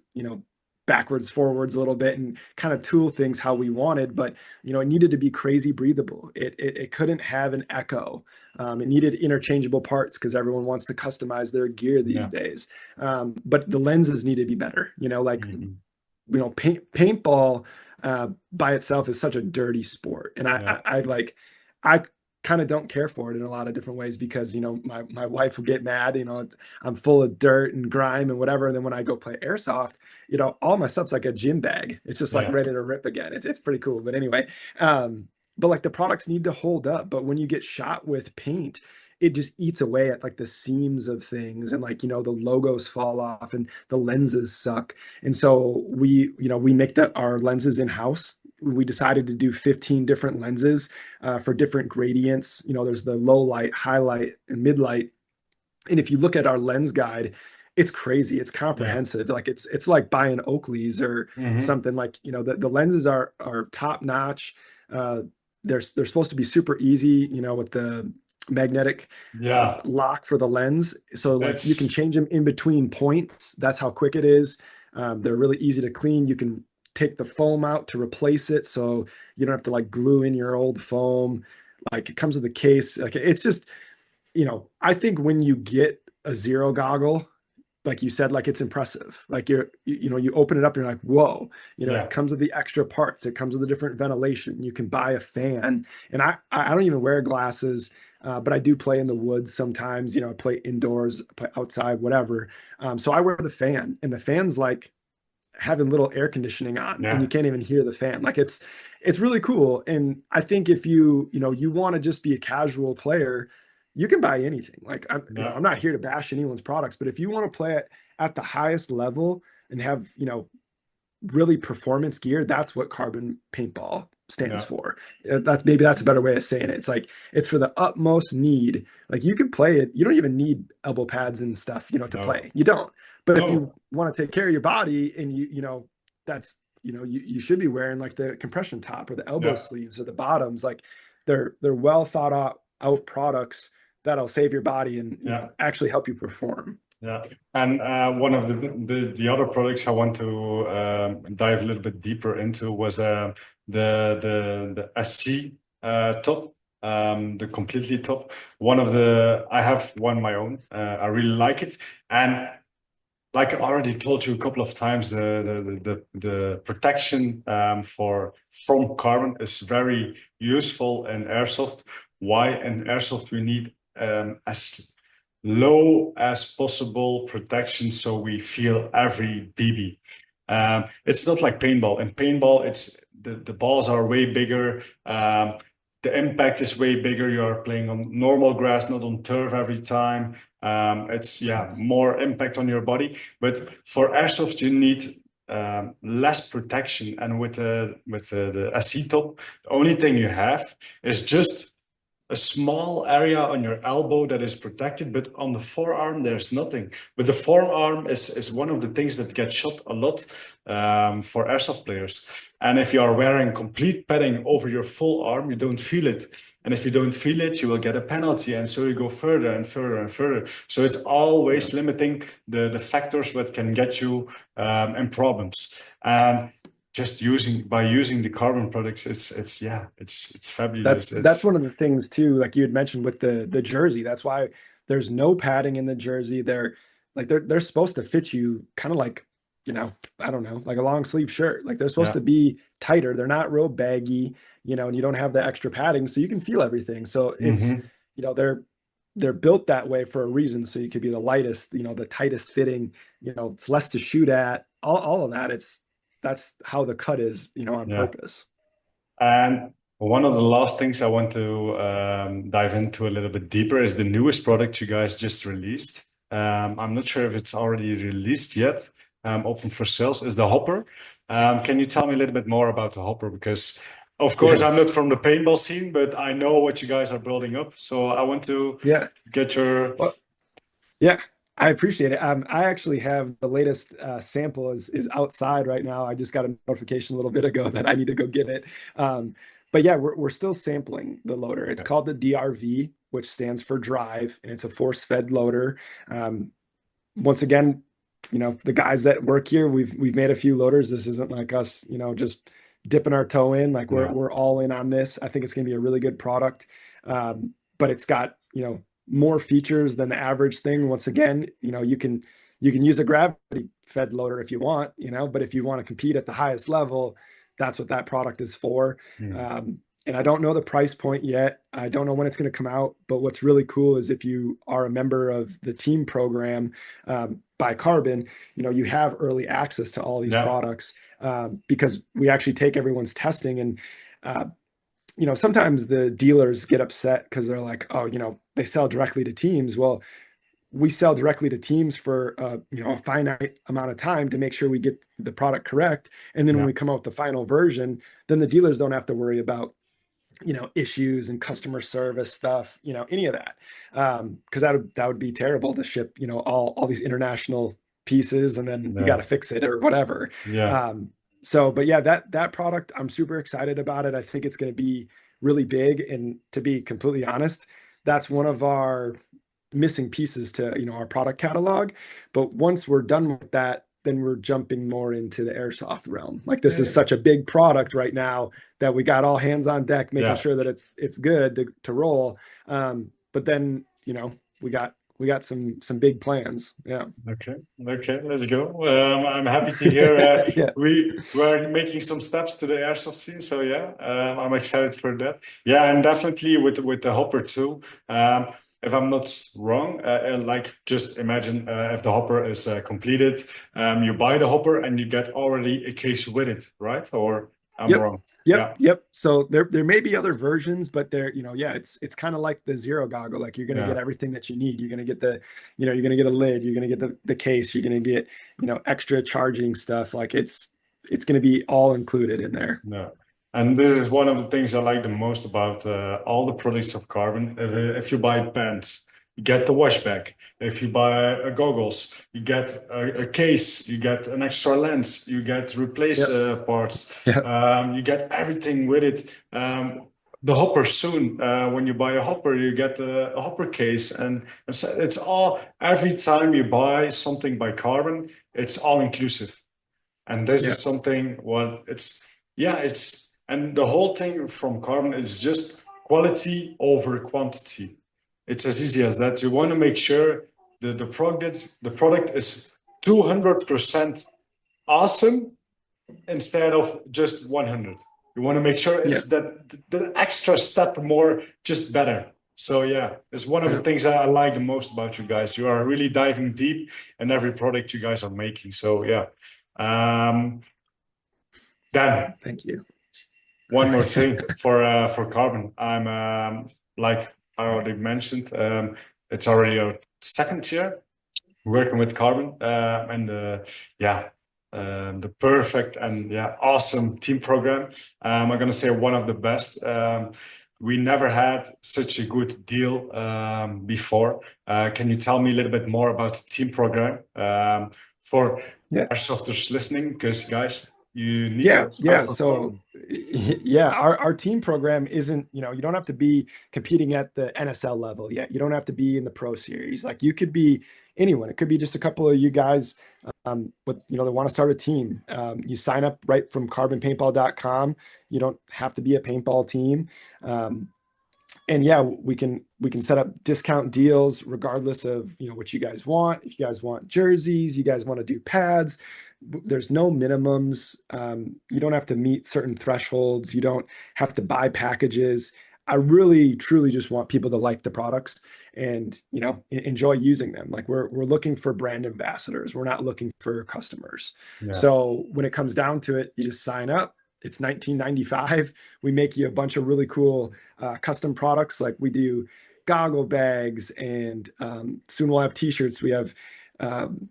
backwards, forwards a little bit and kind of tool things how we wanted. But, it needed to be crazy breathable. It couldn't have an echo. It needed interchangeable parts because everyone wants to customize their gear these Yeah. days. But the lenses need to be better, like, Hmm. paintball by itself is such a dirty sport, and Yeah. I kind of don't care for it in a lot of different ways because my wife will get mad. I'm full of dirt and grime and whatever. And then when I go play airsoft, all my stuff's like a gym bag. It's just like Yeah. ready to rip again. It's pretty cool. But anyway, but like the products need to hold up. But when you get shot with paint, it just eats away at like the seams of things, and like the logos fall off and the lenses suck. And so we make our lenses in house. We decided to do 15 different lenses for different gradients. There's the low light, highlight, and mid light. And if you look at our lens guide, it's crazy. It's Yeah. comprehensive. Like it's like buying Oakley's or Hmm. something. Like the lenses are top notch. They're supposed to be super easy. With the magnetic Yeah. lock for the lens, so like you can That's change them in between points. That's how quick it is. They're really easy to clean. You can take the foam out to replace it, so you don't have to like glue in your old foam. Like it comes with a case. Like it's just, I think when you get a zero goggle, like you said, like it's impressive. Like you open it up and you're like, whoa, yeah. it comes with the extra parts. It comes with the different ventilation. You can buy a fan. And I don't even wear glasses, but I do play in the woods sometimes. I play indoors, play outside, whatever. So I wear the fan, and the fan's like having little air conditioning on, and you Yeah. can't even hear the fan. Like it's really cool. And I think if you want to just be a casual player, you can buy anything. Like Yeah. I'm not here to bash anyone's products, but if you want to play it at the highest level and have, really performance gear, that's what carbon paintball stands Yeah. for. That's a better way of saying it. It's like it's for the utmost need. Like you can play it, you don't even need elbow pads and stuff, to No. play. You don't. But if you No. want to take care of your body, and that's you should be wearing like the compression top or the elbow Yeah. sleeves or the bottoms. Like they're well thought out products that'll save your body and Yeah. actually help you perform. Yeah, and one of the other products I want to dive a little bit deeper into was the SC top, the completely top. I have one my own. I really like it, and like I already told you a couple of times, the protection from carbon is very useful in airsoft. Why in airsoft we need as low as possible protection so we feel every BB. It's not like paintball. In paintball, it's the balls are way bigger. The impact is way bigger. You are playing on normal grass, not on turf every time. It's more impact on your body. But for airsoft, you need less protection. And with the SC top, the only thing you have is just a small area on your elbow that is protected, but on the forearm there's nothing. But the forearm is one of the things that gets shot a lot for airsoft players. And if you are wearing complete padding over your full arm, you don't feel it. And if you don't feel it, you will get a penalty. And so you go further and further and further. So it's Yeah. always limiting the factors that can get you in problems. And just using the carbon products, it's That's fabulous. that's It's one of the things too, like you had mentioned with the jersey. That's why there's no padding in the jersey. They're supposed to fit you kind of like, I don't know, like a long sleeve shirt. Like they're supposed yeah. to be tighter. They're not real baggy, and you don't have the extra padding, so you can feel everything. So it's, Hmm. they're built that way for a reason. So you could be the lightest, the tightest fitting, it's less to shoot at, all of that. That's how the cut is, on Yeah. purpose. And one of the last things I want to dive into a little bit deeper is the newest product you guys just released. I'm not sure if it's already released yet, open for sales, is the hopper. Can you tell me a little bit more about the hopper? Because, of course, Yeah. I'm not from the paintball scene, but I know what you guys are building up. So I want to Yeah. get your, Well, yeah, I appreciate it. I actually have the latest sample is outside right now. I just got a notification a little bit ago that I need to go get it. but yeah, we're still sampling the loader. It's Yeah. called the DRV, which stands for drive, and it's a force-fed loader. Um, Once again, the guys that work here, we've made a few loaders. This isn't like us, just dipping our toe in. Like we're Yeah. we're all in on this. I think it's going to be a really good product. But it's got more features than the average thing. Once again, you can use a gravity fed loader if you want, but if you want to compete at the highest level, that's what that product is for. Mm. And I don't know the price point yet. I don't know when it's going to come out. But what's really cool is if you are a member of the team program by Carbon, you have early access to all these Yeah. products because we actually take everyone's testing. And uh, sometimes the dealers get upset because they're like, oh, they sell directly to teams. Well, we sell directly to teams for a finite amount of time to make sure we get the product correct. And then when Yeah. we come out with the final version, then the dealers don't have to worry about issues and customer service stuff, any of that. Because that would be terrible to ship, all these international pieces and then you got Yeah. to fix it or whatever. Yeah. Um, but yeah, that product, I'm super excited about it. I think it's going to be really big. And to be completely honest, that's one of our missing pieces to, our product catalog. But once we're done with that, then we're jumping more into the airsoft realm. Like this is Yeah. such a big product right now that we got all hands on deck, making Yeah. sure that it's good to roll. But then we got some big plans. Yeah. Okay. Okay. Let's go. I'm happy to hear Yeah. we're making some steps to the airsoft scene. So yeah, I'm excited for that. Yeah, and definitely with the hopper too. If I'm not wrong, like just imagine if the hopper is completed, you buy the hopper and you get already a case with it, right? Or I'm Yep. wrong. Yep. Yeah. Yep. So there may be other versions, but yeah, it's kind of like the zero goggle. Like you're gonna Yeah. get everything that you need. You're gonna get you're gonna get a lid, you're gonna get the case, you're gonna get, extra charging stuff. Like it's gonna be all included in there. No. And this is one of the things I like the most about all the products of Carbon. If you buy pants, you get the wash bag. If you buy goggles, you get a case, you get an extra lens, you get replace Yep. parts, Yep. you get everything with it. The hopper soon, when you buy a hopper, you get a hopper case, and it's all every time you buy something by Carbon, it's all inclusive. And this is Yeah. something, well, and the whole thing from Carbon is just quality over quantity. It's as easy as that. You want to make sure the product is 200% awesome instead of just 100. You want to make sure Yeah. it's that the extra step more, just better. So yeah, it's one of the Yeah. things I like the most about you guys. You are really diving deep in every product you guys are making. So yeah. Um, then Thank you. one more thing for Carbon. I'm like I already mentioned, it's already our second year working with Carbon, and yeah, the perfect and yeah awesome team program. I'm gonna say one of the best. We never had such a good deal before. Can you tell me a little bit more about the team program for Yeah. our softwares listening? Because guys, you need to Yeah, apply yeah. for So, Carbon. yeah, our team program isn't, you don't have to be competing at the NSL level yet. You don't have to be in the Pro Series. Like you could be anyone. It could be just a couple of you guys, with they want to start a team. You sign up right from carbonpaintball.com. You don't have to be a paintball team. Um, and yeah, we can set up discount deals regardless of what you guys want. If you guys want jerseys, you guys want to do pads, there's no minimums. You don't have to meet certain thresholds. You don't have to buy packages. I really truly just want people to like the products and enjoy using them. Like we're looking for brand ambassadors, we're not looking for customers. Yeah, So when it comes down to it, you just sign up. It's 1995. We make you a bunch of really cool custom products. Like we do goggle bags, and soon we'll have t-shirts. We have um,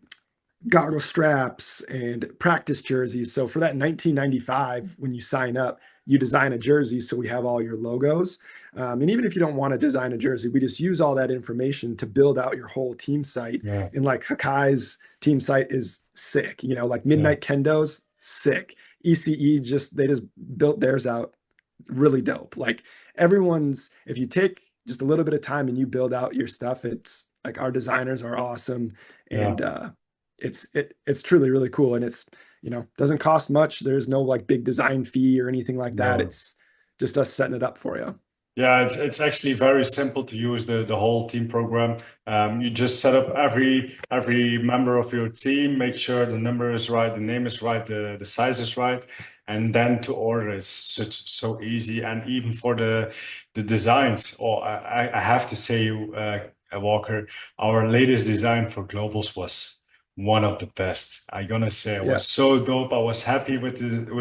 goggle straps and practice jerseys. So for that 1995, when you sign up, you design a jersey. So we have all your logos. And even if you don't want to design a jersey, we just use all that information to build out your whole team site. yeah, And like Hakai's team site is sick, like yeah, Midnight Kendo's sick. ECE they just built theirs out really dope. Like everyone's, if you take just a little bit of time and you build out your stuff, it's like our designers are awesome, Yeah. and it's truly really cool. And it's, doesn't cost much. There's no like big design fee or anything like that. No. It's just us setting it up for you. Yeah, it's actually very simple to use the whole team program. You just set up every member of your team, make sure the number is right, the name is right, the size is right, and then to order is so easy. And even for the designs, or I have to say, Walker, our latest design for globals was one of the best. I'm gonna say it Yeah. was so dope. I was happy with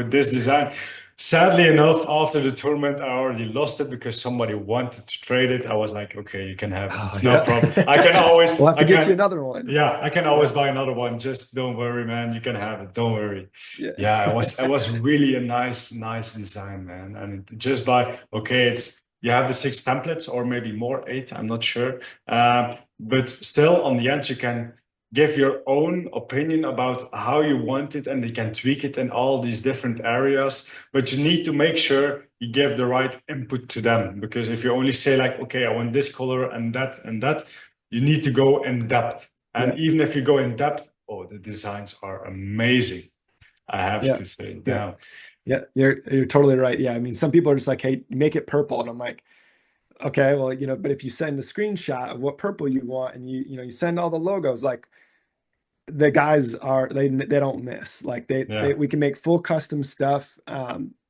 this design. Sadly enough, after the tournament, I already lost it because somebody wanted to trade it. I was like, okay, you can have it. Oh It's no problem. yeah. We'll have to get you another one. Yeah, I can always Yeah. buy another one. Just don't worry, man. You can have it. Don't worry. Yeah. Yeah, it was really a nice design, man. And just by, okay, you have the 6 templates or maybe more, 8, I'm not sure. But still, on the end, you can give your own opinion about how you want it, and they can tweak it in all these different areas. But you need to make sure you give the right input to them, because if you only say like, okay, I want this color and that, you need to go in depth. Yeah. And even if you go in depth, oh, the designs are amazing. I have Yeah. to say Yeah. now. Yeah. You're totally right. Yeah. I mean, some people are just like, hey, make it purple. And I'm like, okay, well, but if you send a screenshot of what purple you want, and you send all the logos, like the guys are, they don't miss. Like Yeah. we can make full custom stuff.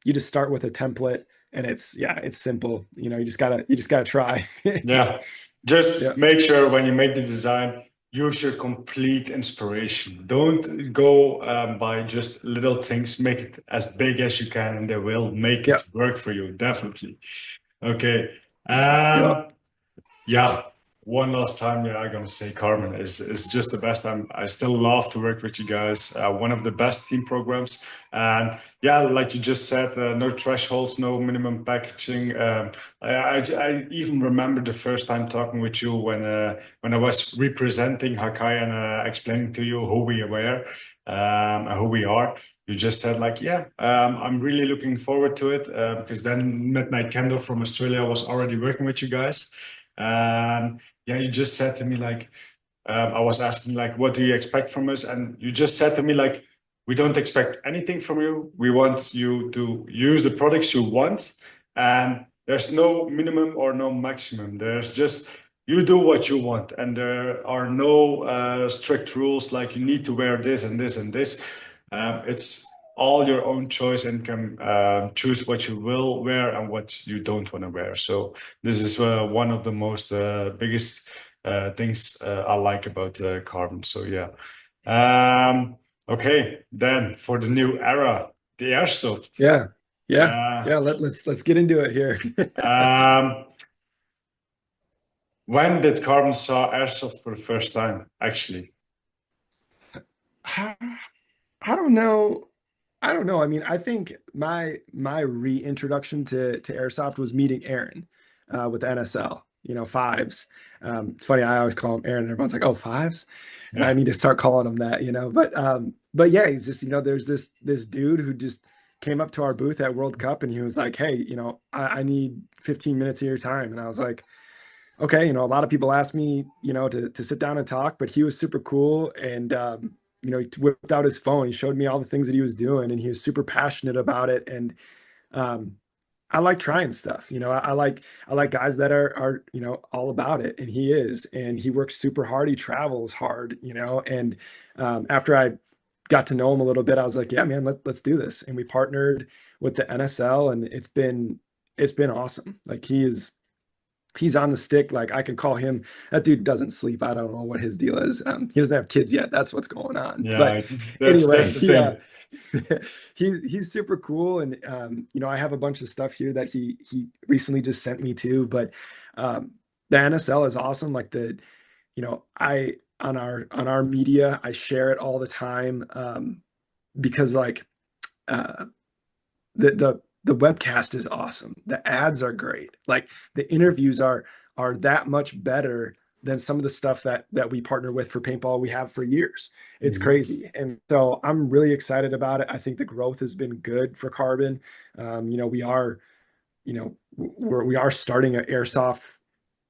You just start with a template, and it's simple. You just gotta try. Yeah. Just Yeah. make sure when you make the design, use your complete inspiration. Don't go by just little things. Make it as big as you can, and they will make Yeah. it work for you. Definitely. Okay. Yeah. Yeah, one last time, yeah, I'm gonna say Carmen is just the best. I still love to work with you guys. One of the best team programs, and yeah, like you just said, no thresholds, no minimum packaging. I even remember the first time talking with you when I was representing Hakai and explaining to you who we were, and who we are. You just said like, yeah, I'm really looking forward to it, because then Midnight Candle from Australia was already working with you guys. Yeah, you just said to me like, I was asking like, what do you expect from us? And you just said to me like, we don't expect anything from you. We want you to use the products you want, and there's no minimum or no maximum. There's just you do what you want, and there are no strict rules like you need to wear this and this and this. It's all your own choice, and can choose what you will wear and what you don't want to wear. So this is one of the most biggest things I like about carbon. So yeah. Okay, then for the new era, the airsoft. Yeah. Yeah. Uh, Yeah. Let's get into it here. um, when did carbon saw airsoft for the first time? Actually, I I don't know. I don't know. I mean, I think my reintroduction to airsoft was meeting Aaron with the NSL, fives. It's funny, I always call him Aaron, and everyone's like, "Oh, fives," and I yeah, need to start calling him that. But yeah, he's just, there's this dude who just came up to our booth at World Cup, and he was like, "Hey, I need 15 minutes of your time," and I was like, okay, a lot of people ask me, to sit down and talk, but he was super cool. And, he whipped out his phone. He showed me all the things that he was doing, and he was super passionate about it. And, um, I like trying stuff. I like guys that are, all about it. And he is, and he works super hard. He travels hard, and, after I got to know him a little bit, I was like, yeah, man, let's do this. And we partnered with the NSL, and it's been awesome. Like he's on the stick. Like I can call him. That dude doesn't sleep. I don't know what his deal is. He doesn't have kids yet. That's what's going on. But yeah. anyway, That's the thing. he's super cool. And I have a bunch of stuff here that he recently just sent me too. But the NSL is awesome. Like I on our media, I share it all the time, because like uh, the webcast is awesome. The ads are great. Like the interviews are that much better than some of the stuff that we partner with for paintball we have for years. It's Mhm. crazy. And so I'm really excited about it. I think the growth has been good for Carbon. We are we are starting an airsoft,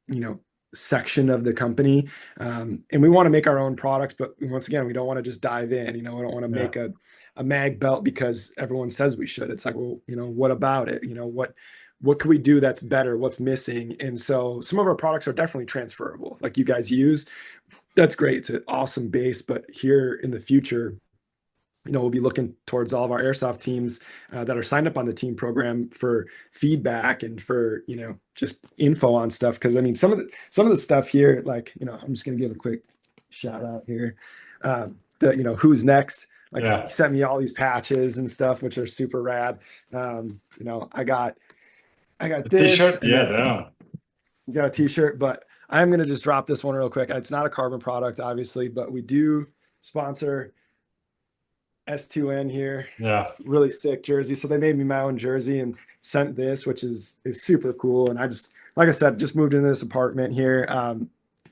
you know, section of the company. And we want to make our own products, but once again, we don't want to just dive in, we don't want to Yeah. make a mag belt because everyone says we should. It's like, well, what about it? What can we do that's better? What's missing? And so some of our products are definitely transferable, like you guys use. That's great. It's an awesome base, but here in the future, we'll be looking towards all of our airsoft teams that are signed up on the team program for feedback and for just info on stuff. Because I mean, some of the stuff here, like I'm just gonna give a quick shout out here. Who's next? Like he Yeah. sent me all these patches and stuff, which are super rad. I got A this, t-shirt? and Yeah, then damn. got a t-shirt. But I'm gonna just drop this one real quick. It's not a Carbon product, obviously, but we do sponsor S2N here. Yeah. Really sick jersey. So they made me my own jersey and sent this, which is super cool. And I just, like I said, just moved into this apartment here.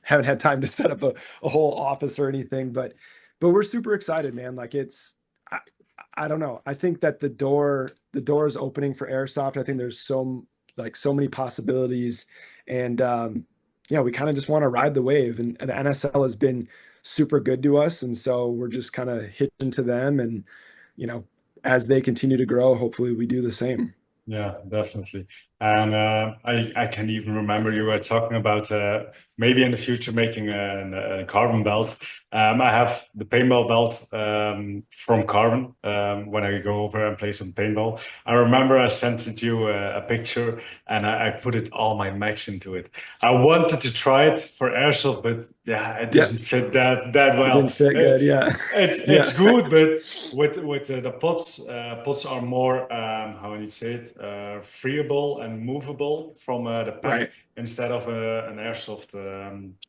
Haven't had time to set up a whole office or anything, but we're super excited, man. Like I, I don't know. I think that the door is opening for airsoft. I think there's so many possibilities, and yeah, we kind of just want to ride the wave. And the NSL has been super good to us, and so we're just kind of hitching to them. And you know, as they continue to grow, hopefully we do the same. Yeah, definitely. And I can even remember you were talking about maybe in the future making a carbon belt. I have the paintball belt from Carbon when I go over and play some paintball. I remember I sent it you a picture and I put it all my max into it. I wanted to try it for airsoft, but yeah, it Yeah, doesn't fit that it well. didn't fit good. Yeah, It's yeah, good, but with the pots are more how would you say it freeable and movable from the pack right. instead of an airsoft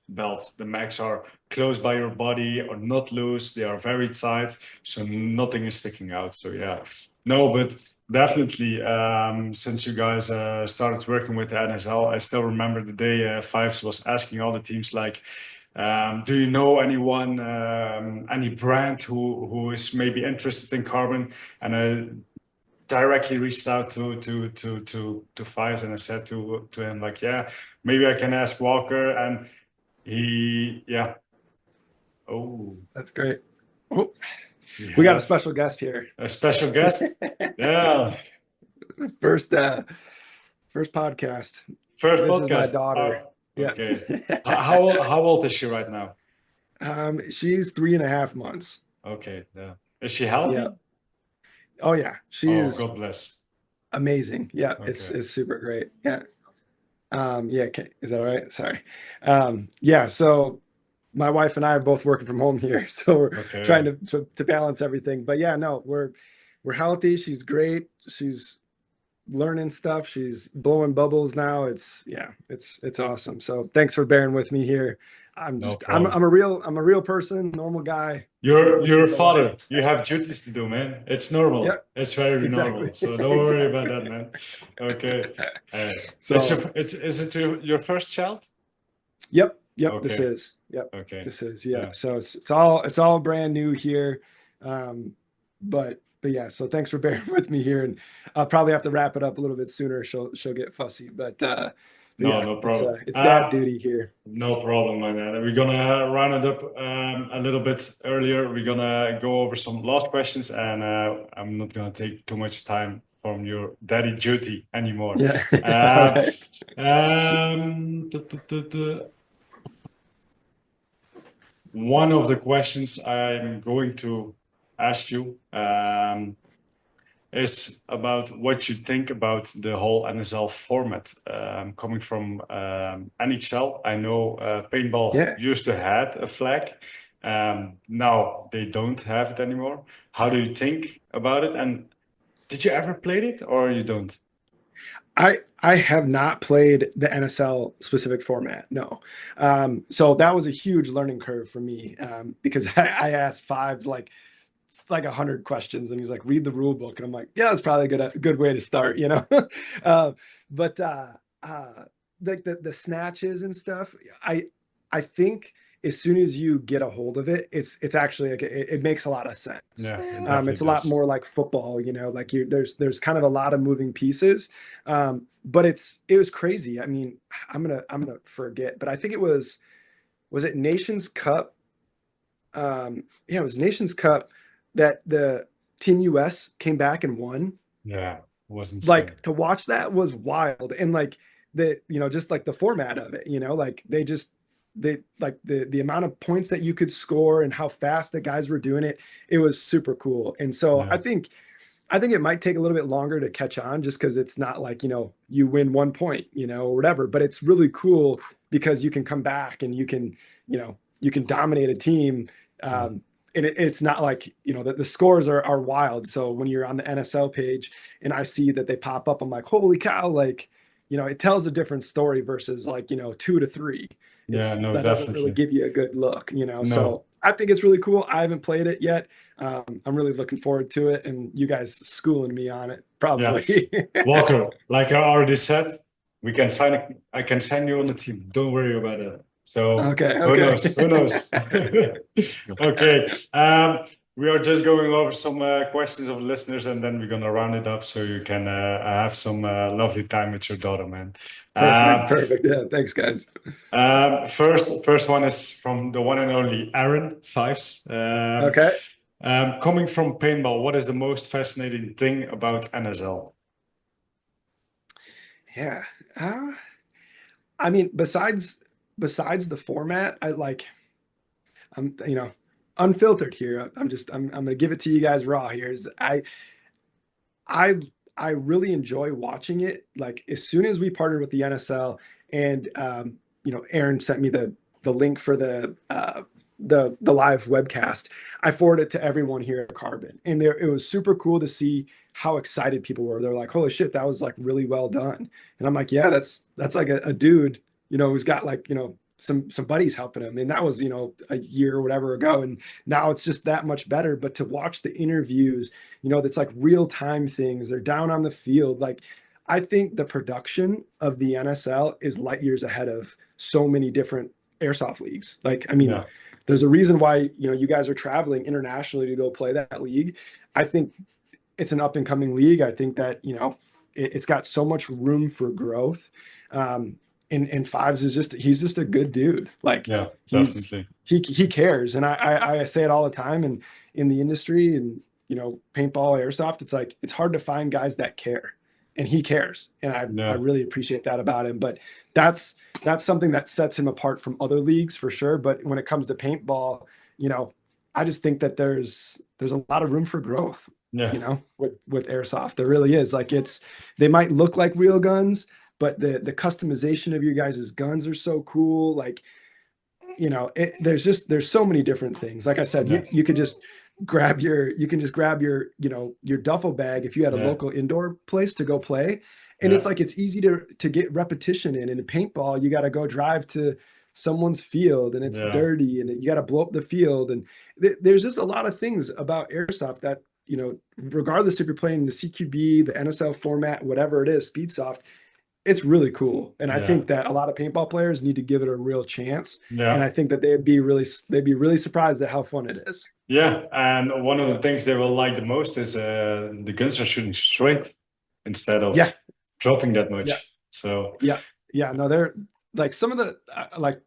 belt. The mags are close by your body or not loose. They are very tight, so nothing is sticking out. So yeah, no, but definitely since you guys started working with the NSL, I still remember the day Fives was asking all the teams like. Do you know anyone, any brand who is maybe interested in carbon? And I directly reached out to Fives and I said to him like, yeah, maybe I can ask Walker, and yeah. Oh, That's great. Oh, we we got a have special guest here. a special guest. Yeah, First, first podcast. first This is my podcast. daughter. Yeah. Okay. How old is she right now? She's 3.5 months. Okay, yeah. Is she Yeah. healthy? Oh yeah. Oh, She's God bless. amazing. Yeah. It's Okay. it's super great. Yeah. Yeah. Is that all right? Sorry. Yeah. So my wife and I are both working from home here, so we're trying Okay. to balance everything. But yeah, no, we're healthy. She's great. She's learning stuff. She's blowing bubbles now. It's awesome. So thanks for bearing with me here. I'm No just I'm problem. I'm a real person, normal guy. You're a Super father. life. You have duties to do, man. It's normal. Yep, It's very normal. exactly. So don't worry about Exactly. that, man. Okay. Uh, So is it your first child? yep, this Okay. is. Yep, Okay. this is. Yeah. Yeah. So it's all brand new here. But yeah, so thanks for bearing with me here. And I'll probably have to wrap it up a little bit sooner. She'll get fussy. But No, yeah, no it's problem. it's dad duty here. No problem, my man. We're gonna round it up a little bit earlier. We're gonna go over some last questions, and I'm not gonna take too much time from your daddy duty anymore. Yeah. All Um, right. One of the questions I'm going to ask you is about what you think about the whole NSL format. Coming from NHL, I know paintball Yeah. used to have a flag. Now they don't have it anymore. How do you think about it? And did you ever play it or you don't? I have not played the NSL specific format. No. So that was a huge learning curve for me because I asked Fives like 100 questions, and he's like, read the rule book, and I'm like, yeah, that's probably a good way to start. uh, but like the snatches and stuff, I think as soon as you get a hold of it, it's actually like it makes a lot of sense. Yeah, it definitely It's a lot does. more like football, you know, like there's kind of a lot of moving pieces. But it was crazy. I mean, I'm gonna forget, but I think was it Nations Cup? Yeah, it was Nations Cup that the Team US came back and won. Yeah, it was insane. Like to watch that was wild. And like just like the format of it, like they like the amount of points that you could score and how fast the guys were doing it, it was super cool. And so Yeah, I think it might take a little bit longer to catch on just because it's not like, you win 1 point, or whatever, but it's really cool because you can come back and you can dominate a team. yeah, And it's not like, the scores are wild. So when you're on the NSL page and I see that they pop up, I'm like, holy cow, like, it tells a different story versus like, 2 to 3. yeah. No, That doesn't really definitely. give you a good look. No. So I think it's really cool. I haven't played it yet. I'm really looking forward to it, and you guys schooling me on it Yeah. probably. Walker, like I already said, we can sign. I can sign you on the team. Don't worry about it. So Okay, who okay. knows? Who knows? Okay. We are just going over some questions of listeners, and then we're gonna round it up so you can have some lovely time with your daughter, man. Perfect, Um, perfect. Yeah, thanks, guys. first one is from the one and only Aaron Fives. Okay. Coming from paintball, what is the most fascinating thing about NSL? Yeah. Uh, I mean, besides the format, I'm unfiltered here. I'm gonna give it to you guys raw here. I I really enjoy watching it. Like as soon as we partnered with the NSL and Aaron sent me the link for the live webcast, I forwarded it to everyone here at Carbon. And it was super cool to see how excited people were. They're like, holy shit, that was like really well done. And I'm like, yeah, that's like a dude, who's got like, some buddies helping him. And that was, a year or whatever ago. And now it's just that much better. But to watch the interviews, that's like real time things. They're down on the field. Like, I think the production of the NSL is light years ahead of so many different airsoft leagues. Like, I mean, Yeah, there's a reason why, you guys are traveling internationally to go play that league. I think it's an up and coming league. I think that, it's got so much room for growth. And Fives he's just a good dude. Like yeah, definitely. he cares. And I say it all the time. And in the industry and, paintball, airsoft, it's like, it's hard to find guys that care, and he cares. And I Yeah, really appreciate that about him. But that's, that's something that sets him apart from other leagues for sure. But when it comes to paintball, you know, I just think that there's a lot of room for growth, yeah, with airsoft. There really is. Like they might look like real guns, but the customization of your guys' guns are so cool. Like, there's so many different things. Like I said, yeah, you could just you can just grab your duffel bag if you had a yeah, local indoor place to go play. And it's yeah, like it's easy to get repetition in. In paintball, you got to go drive to someone's field and it's yeah, dirty and you got to blow up the field. And there's just a lot of things about airsoft that, regardless if you're playing the CQB, the NSL format, whatever it is, Speedsoft, it's really cool. And I yeah, think that a lot of paintball players need to give it a real chance. And yeah. I think that they'd be really surprised at how fun it is. Yeah, and one of the things they will like the most is the guns are shooting straight instead Yeah, of dropping that yeah, much. So yeah, yeah. No, they're like some of the like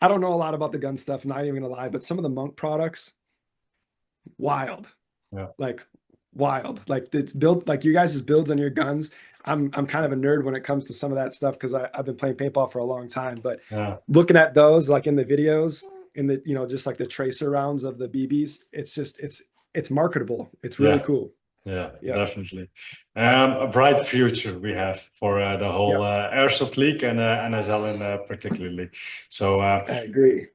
I don't know a lot about the gun stuff, not even gonna lie, but some of the Monk products, wild. yeah, Like wild. Like it's built like you guys' builds on your guns. I'm kind of a nerd when it comes to some of that stuff because I've been playing paintball for a long time. But yeah, looking at those like in the videos, in the just like the tracer rounds of the BBs, it's marketable. It's really yeah. cool. Yeah, Yeah. definitely. A bright future we have for the whole Yep. Airsoft League and NSL in particularly. So I agree.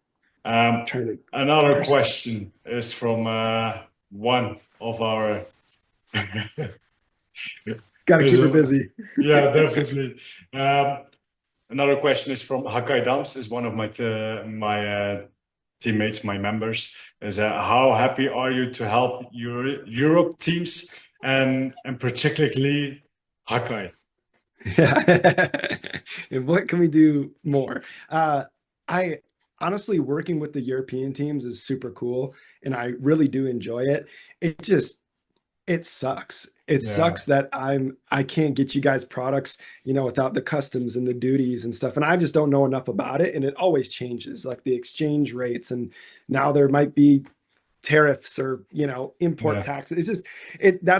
um, Trying to another there's question is from one of our got to is keep her busy. yeah, definitely. Um, another question is from Hakai Dams, is one of my teammates, my members. Is how happy are you to help your Europe teams and particularly Hakai? Yeah. And what can we do more? I honestly, working with the European teams is super cool, and I really do enjoy it. It just it sucks. It Yeah, sucks that I can't get you guys products, without the customs and the duties and stuff. And I just don't know enough about it. And it always changes, like the exchange rates. And now there might be tariffs or, import yeah, taxes. It's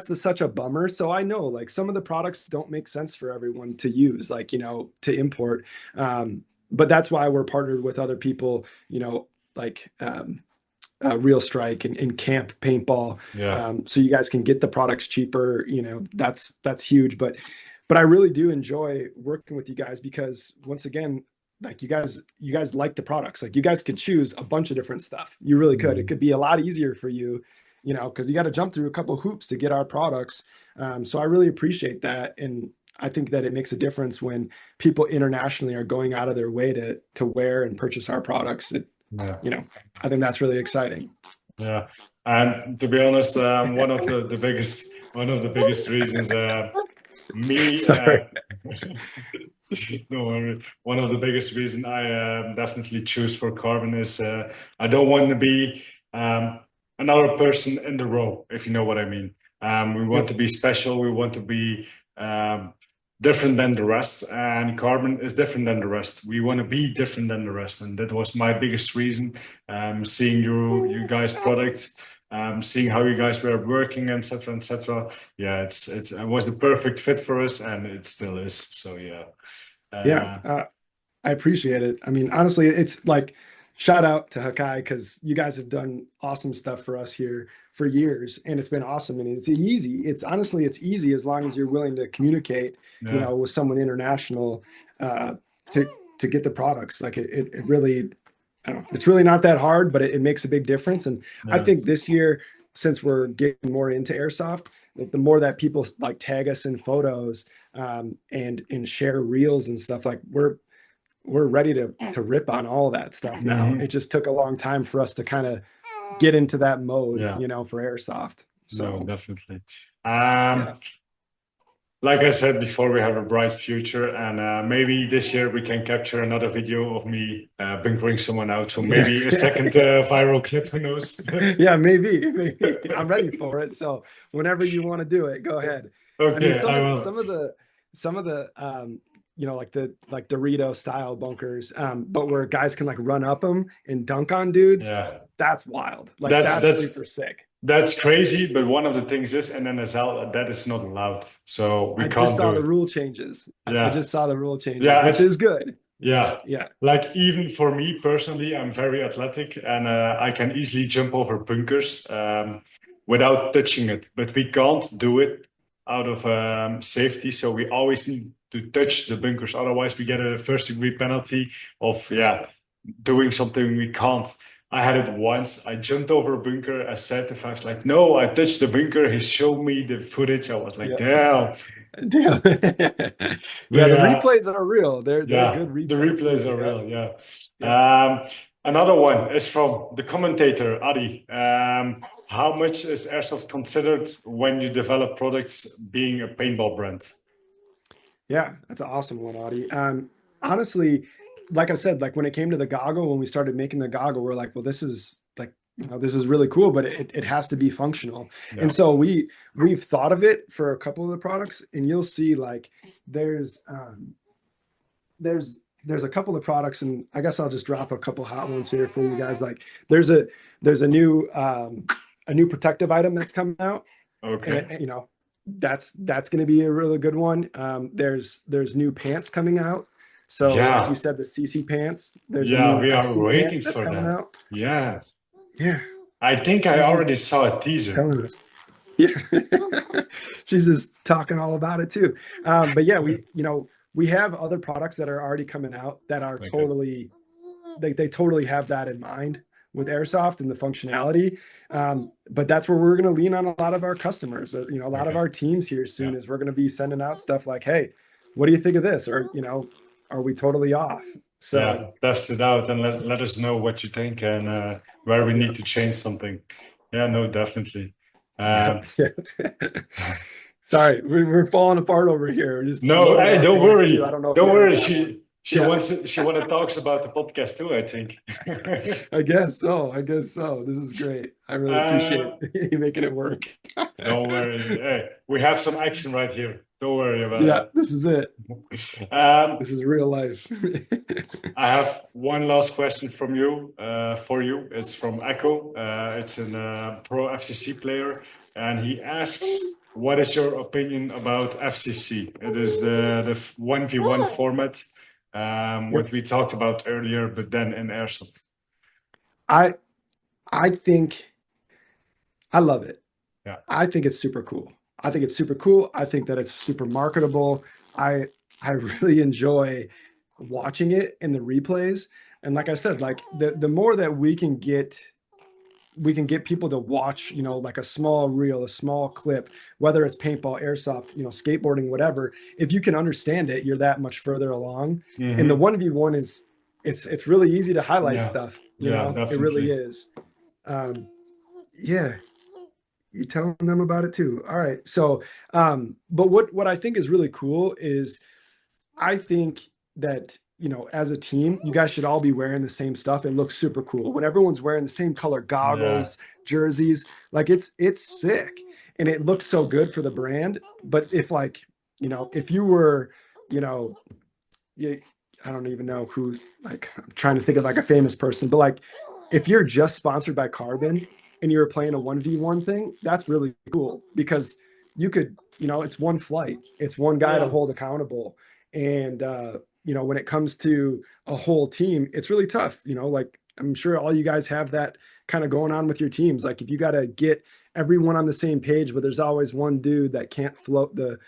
just such a bummer. So I know like some of the products don't make sense for everyone to use, like, to import. But that's why we're partnered with other people, like Real Strike and Camp Paintball, yeah, so you guys can get the products cheaper. That's huge. But I really do enjoy working with you guys because once again, like you guys like the products. Like you guys could choose a bunch of different stuff. You really could. It mm, could be a lot easier for you, because you got to jump through a couple of hoops to get our products. So I really appreciate that, and I think that it makes a difference when people internationally are going out of their way to wear and purchase our products. yeah. You know, I think that's really exciting. Yeah, and to be honest, one of the biggest reasons me Sorry. no worry. One of the biggest reason I definitely choose for carbon is I don't want to be another person in the row, if you know what I mean. We want Yep. to be special. We want to be um, different than the rest, and carbon is different than the rest. We want to be different than the rest, and that was my biggest reason. Seeing you guys' products, seeing how you guys were working, etc., etc. Yeah, it was the perfect fit for us, and it still is. So yeah. Yeah. Uh, I appreciate it. I mean, honestly, it's like shout out to Hakai because you guys have done awesome stuff for us here for years, and it's been awesome. And it's easy. It's honestly, it's easy as long as you're willing to communicate, yeah, with someone international, uh, to get the products. Like it really, I don't know, it's really not that hard, but it makes a big difference. And I yeah, think this year, since we're getting more into airsoft, like the more that people like tag us in photos, and share reels and stuff, like we're ready to rip on all that stuff now. It hmm, just took a long time for us to kind of get into that mode, yeah. for airsoft. No, So definitely. yeah. Like I said before, we have a bright future, and maybe this year we can capture another video of me bunkering someone out. So Yeah. maybe a second viral clip. Who knows? Yeah, maybe. I'm ready for it. So whenever you want to do it, go ahead. I mean, Okay, some I of will. some of the like Dorito style bunkers, but where guys can like run up them and dunk on dudes, Yeah, that's wild. Like that's that's super sick. that's crazy. But one of the things is, and then as well, that is not allowed, so we I just can't saw do the it. rule changes. I Yeah, just saw the rule changes, yeah, which is good. yeah. Yeah. Like even for me personally, I'm very athletic and I can easily jump over bunkers without touching it. But we can't do it out of safety. So we always need to touch the bunkers. Otherwise, we get a first degree penalty of doing something we can't. I had it once. I jumped over a bunker. I said to Fafs, like, no, I touched the bunker. He showed me the footage. I was like, Yeah. damn. Damn. But Yeah, the yeah. replays are real. They're Yeah, good the replays replays too. are Yep. real. Yeah. Yep. Another one is from the commentator, Adi. How much is Airsoft considered when you develop products being a paintball brand? Yeah, that's an awesome one, Audie. Honestly, like I said, like when it came to the goggle, when we started making the goggle, we're like, well, this is like, this is really cool, but it has to be functional. And Yeah. so we've thought of it for a couple of the products, and you'll see like there's there's a couple of products, and I guess I'll just drop a couple hot ones here for you guys. Like there's a there's a new protective item that's coming out, and, Okay. that's going to be a really good one. There's new pants coming out. So like you Yeah. said, the CC pants. There's a Yeah, new we are SC pant waiting that's for coming that. out. Yeah. Yeah, I think I she's just already saw a teaser. telling us. Yeah, she's just talking all about it too. But yeah, we have other products that are already coming out that are Okay. totally they totally have that in mind with airsoft and the functionality. But that's where we're going to lean on a lot of our customers. A lot of Okay. our teams here soon Yeah. is we're going to be sending out stuff like, hey, what do you think of this? Or are we totally off? So Yeah. Test it out and let us know what you think and where we yeah, need to change something. Yeah, no, definitely. yeah, Um, yeah. Sorry, we're falling apart over here. We're just No, loading hey, our don't pants too. I worry. don't know if Don't you heard worry. that one. Yeah. She wanna talks about the podcast too, I think. I guess so. I guess so. This is great. I really appreciate Uh, you making it work. don't worry. Hey, we have some action right here. Don't worry Yeah, about this is it. it. This is real life. I have one last question from you, for you. It's from Echo. It's a pro FCC player, and he asks, "What is your opinion about FCC? It is the 1v1 format, what Yep. we talked about earlier, but then in airsoft." I I think I love it. Yeah, I think it's super cool. I think it's super cool. I think that it's super marketable. I I really enjoy watching it in the replays. And like I said, like the more that we can get people to watch, you know, like a small reel, a small clip, whether it's paintball, airsoft, you know, skateboarding, whatever. If you can understand it, you're that much further along. And the mm-hmm. 1v1 is it's really easy to highlight Yeah, stuff, you yeah, know, it really definitely. is. Um, yeah, you telling them about it too. All right. So, but what I think is really cool is I think that, you know, as a team, you guys should all be wearing the same stuff. It looks super cool. When everyone's wearing the same color Yeah, goggles, jerseys, like it's sick. And it looks so good for the brand. But if like, you know, if you were, you know, you, I don't even know who, like, I'm trying to think of like a famous person, but like, if you're just sponsored by Carbon and you're playing a 1v1 thing, that's really cool because you could, you know, it's one flight, it's one guy to yeah, hold accountable. And, you know, when it comes to a whole team, it's really tough, you know, like, I'm sure all you guys have that kind of going on with your teams. Like, if you got to get everyone on the same page, but there's always one dude that can't float the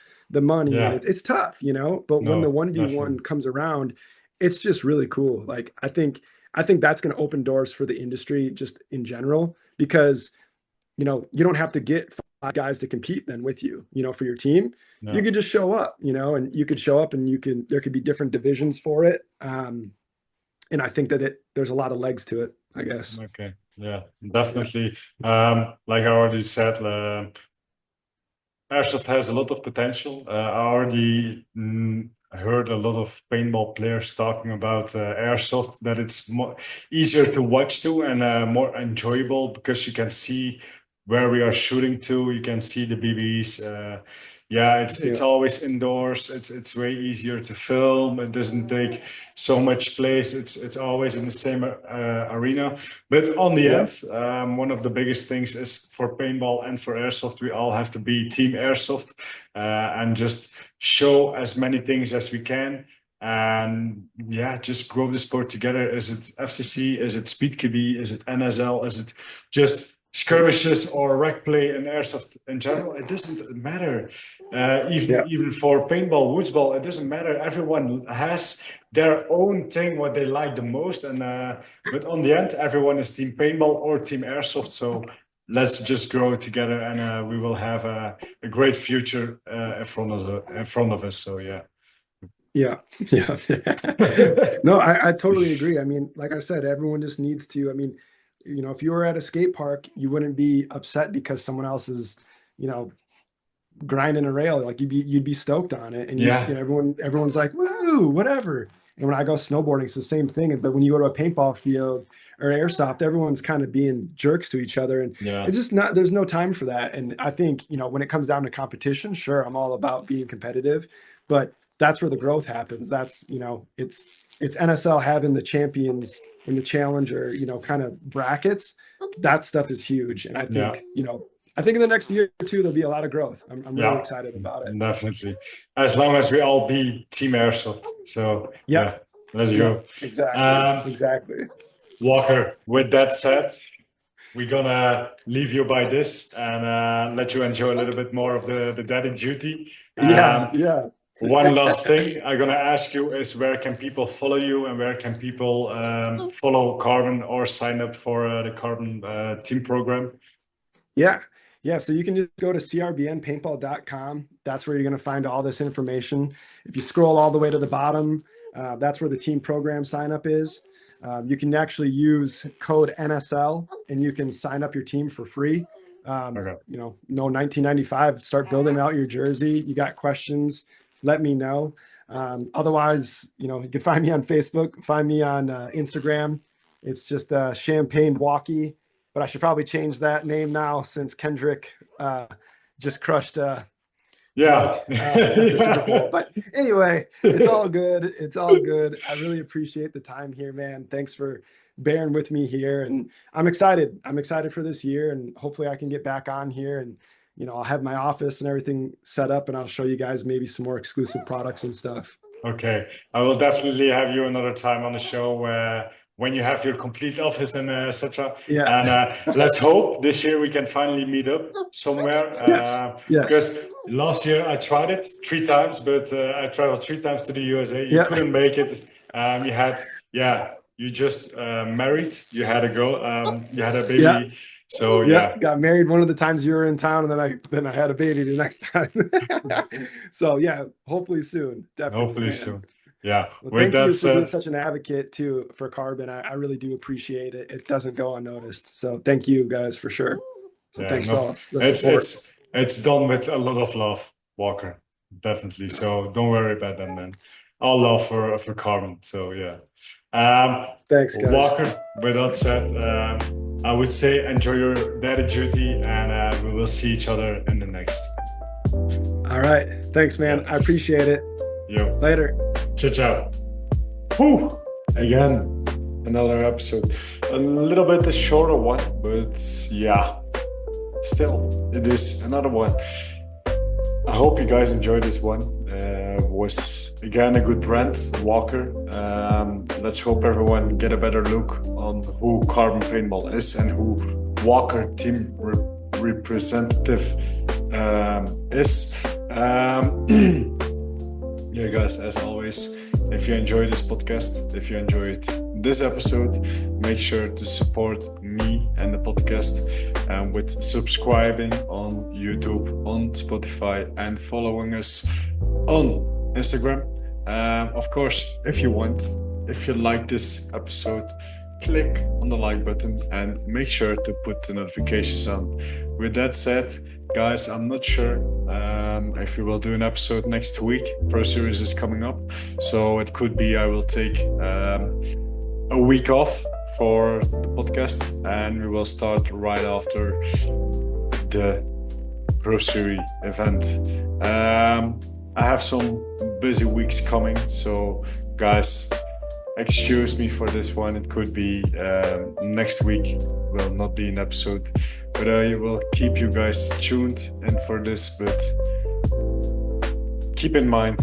money, and yeah. it's tough, you know. But when the No, 1v1 definitely. comes around, it's just really cool. Like, I think that's going to open doors for the industry just in general because, you know, you don't have to get five guys to compete then with you, you know, for your team. You No. could just show up, you know, and you could show up and you can there could be different divisions for it. And I think that there's a lot of legs to it, I guess. Okay. Yeah, Yeah. definitely. Like I already said, airsoft has a lot of potential. I already heard a lot of paintball players talking about airsoft, that it's more easier to watch to and more enjoyable because you can see where we are shooting to. You can see the BBs. Yeah, it's Yeah. always indoors. It's way easier to film. It doesn't take so much place. It's always in the same arena. But on the Yeah. end, one of the biggest things is for paintball and for airsoft, we all have to be team airsoft and just show as many things as we can. And yeah, just grow the sport together. Is it FCC? Is it Speed KB? Is it NSL? Is it just skirmishes or rec play in airsoft in general? It doesn't matter. Even Yeah. even for paintball, woodsball, it doesn't matter. Everyone has their own thing, what they like the most, and but on the end, everyone is team paintball or team airsoft. So let's just grow together, and we will have a great future in front of us. So yeah. Yeah. Yeah. No, I totally agree. I mean, like I said, everyone just needs to, I mean, you know, if you were at a skate park, you wouldn't be upset because someone else is, you know, grinding a rail. Like you'd be stoked on it. And you Yeah, know, everyone's like, woo, whatever. And when I go snowboarding, it's the same thing. But when you go to a paintball field or airsoft, everyone's kind of being jerks to each other. And yeah, it's just not, there's no time for that. And I think, you know, when it comes down to competition, sure, I'm all about being competitive, but that's where the growth happens. That's, you know, it's NSL having the champions and the challenger, you know, kind of brackets. That stuff is huge. And I yeah, think, you know, I think in the next year or two, there'll be a lot of growth. I'm really yeah, excited about it. definitely. As long as we all be team airsoft. So Yep. yeah, let's Yep. go. Exactly. Um, Exactly. Walker, with that said, we're gonna leave you by this and let you enjoy a little bit more of the daddy duty. Yeah. Um, Yeah. one last thing I'm gonna ask you is, where can people follow you and where can people follow Carbon or sign up for the Carbon team program? Yeah. Yeah. So you can just go to CRBNpaintball.com. That's where you're going to find all this information. If you scroll all the way to the bottom, that's where the team program sign up is. You can actually use code NSL and you can sign up your team for free. Okay. You know, no 1995, start building out your jersey. You got questions, let me know. Otherwise, you can find me on Facebook, find me on Instagram. It's just Champagne Walkie, but I should probably change that name now since Kendrick just crushed Drake at the Super Bowl. But anyway, it's all good. It's all good. I really appreciate the time here, man. Thanks for bearing with me here. And I'm excited. I'm excited for this year. And hopefully I can get back on here and, I'll have my office and everything set up and I'll show you guys maybe some more exclusive products and stuff. Okay, I will definitely have you another time on the show when you have your complete office and etc. Yeah. And let's hope this year we can finally meet up somewhere. Yes. Because last year I tried it 3 times, but I traveled 3 times to the USA. You Yeah. couldn't make it. You just married. You had a girl. You had a baby. Yeah. So yeah, got married one of the times you were in town, and then I had a baby the next time. So yeah, hopefully soon, definitely. hopefully man. soon. Yeah. Well, With thank that you for said, being such an advocate too for carbon. I really do appreciate it. It doesn't go unnoticed. So thank you guys for sure. So thanks for all the support. It's done with a lot of love, Walker. Definitely. So don't worry about that, man. All love for carbon. So yeah. Thanks, guys. Walker, with that said, I would say enjoy your daddy duty and we will see each other in the next. All right. Thanks, man. I appreciate it. Yo. Later. Ciao, ciao. Whew. Again, another episode. A little bit a shorter one, but yeah, still, it is another one. I hope you guys enjoyed this one. Was again a good brand, Walker. Let's hope everyone get a better look on who Carbon Paintball is and who Walker team representative is. Yeah, guys, as always, if you enjoy this podcast, if you enjoyed this episode, make sure to support me and the podcast with subscribing on YouTube, on Spotify, and following us on Instagram. Of course, if you want, if you like this episode, click on the like button and make sure to put the notifications on. With that said, guys, I'm not sure if we will do an episode next week. Pro Series is coming up, so it could be I will take a week off for the podcast and we will start right after the Pro Series event. I have some busy weeks coming, so guys, excuse me for this one. It could be next week will not be an episode, but I will keep you guys tuned in for this. But keep in mind,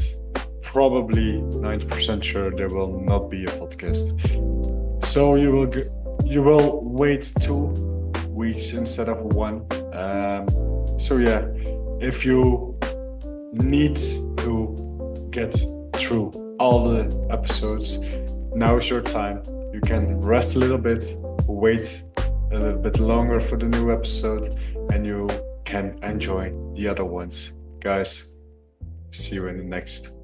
probably 90% sure there will not be a podcast. So you will wait 2 weeks instead of 1. So yeah, if you need to get through all the episodes, now is your time. You can rest a little bit, wait a little bit longer for the new episode, and you can enjoy the other ones. Guys, see you in the next.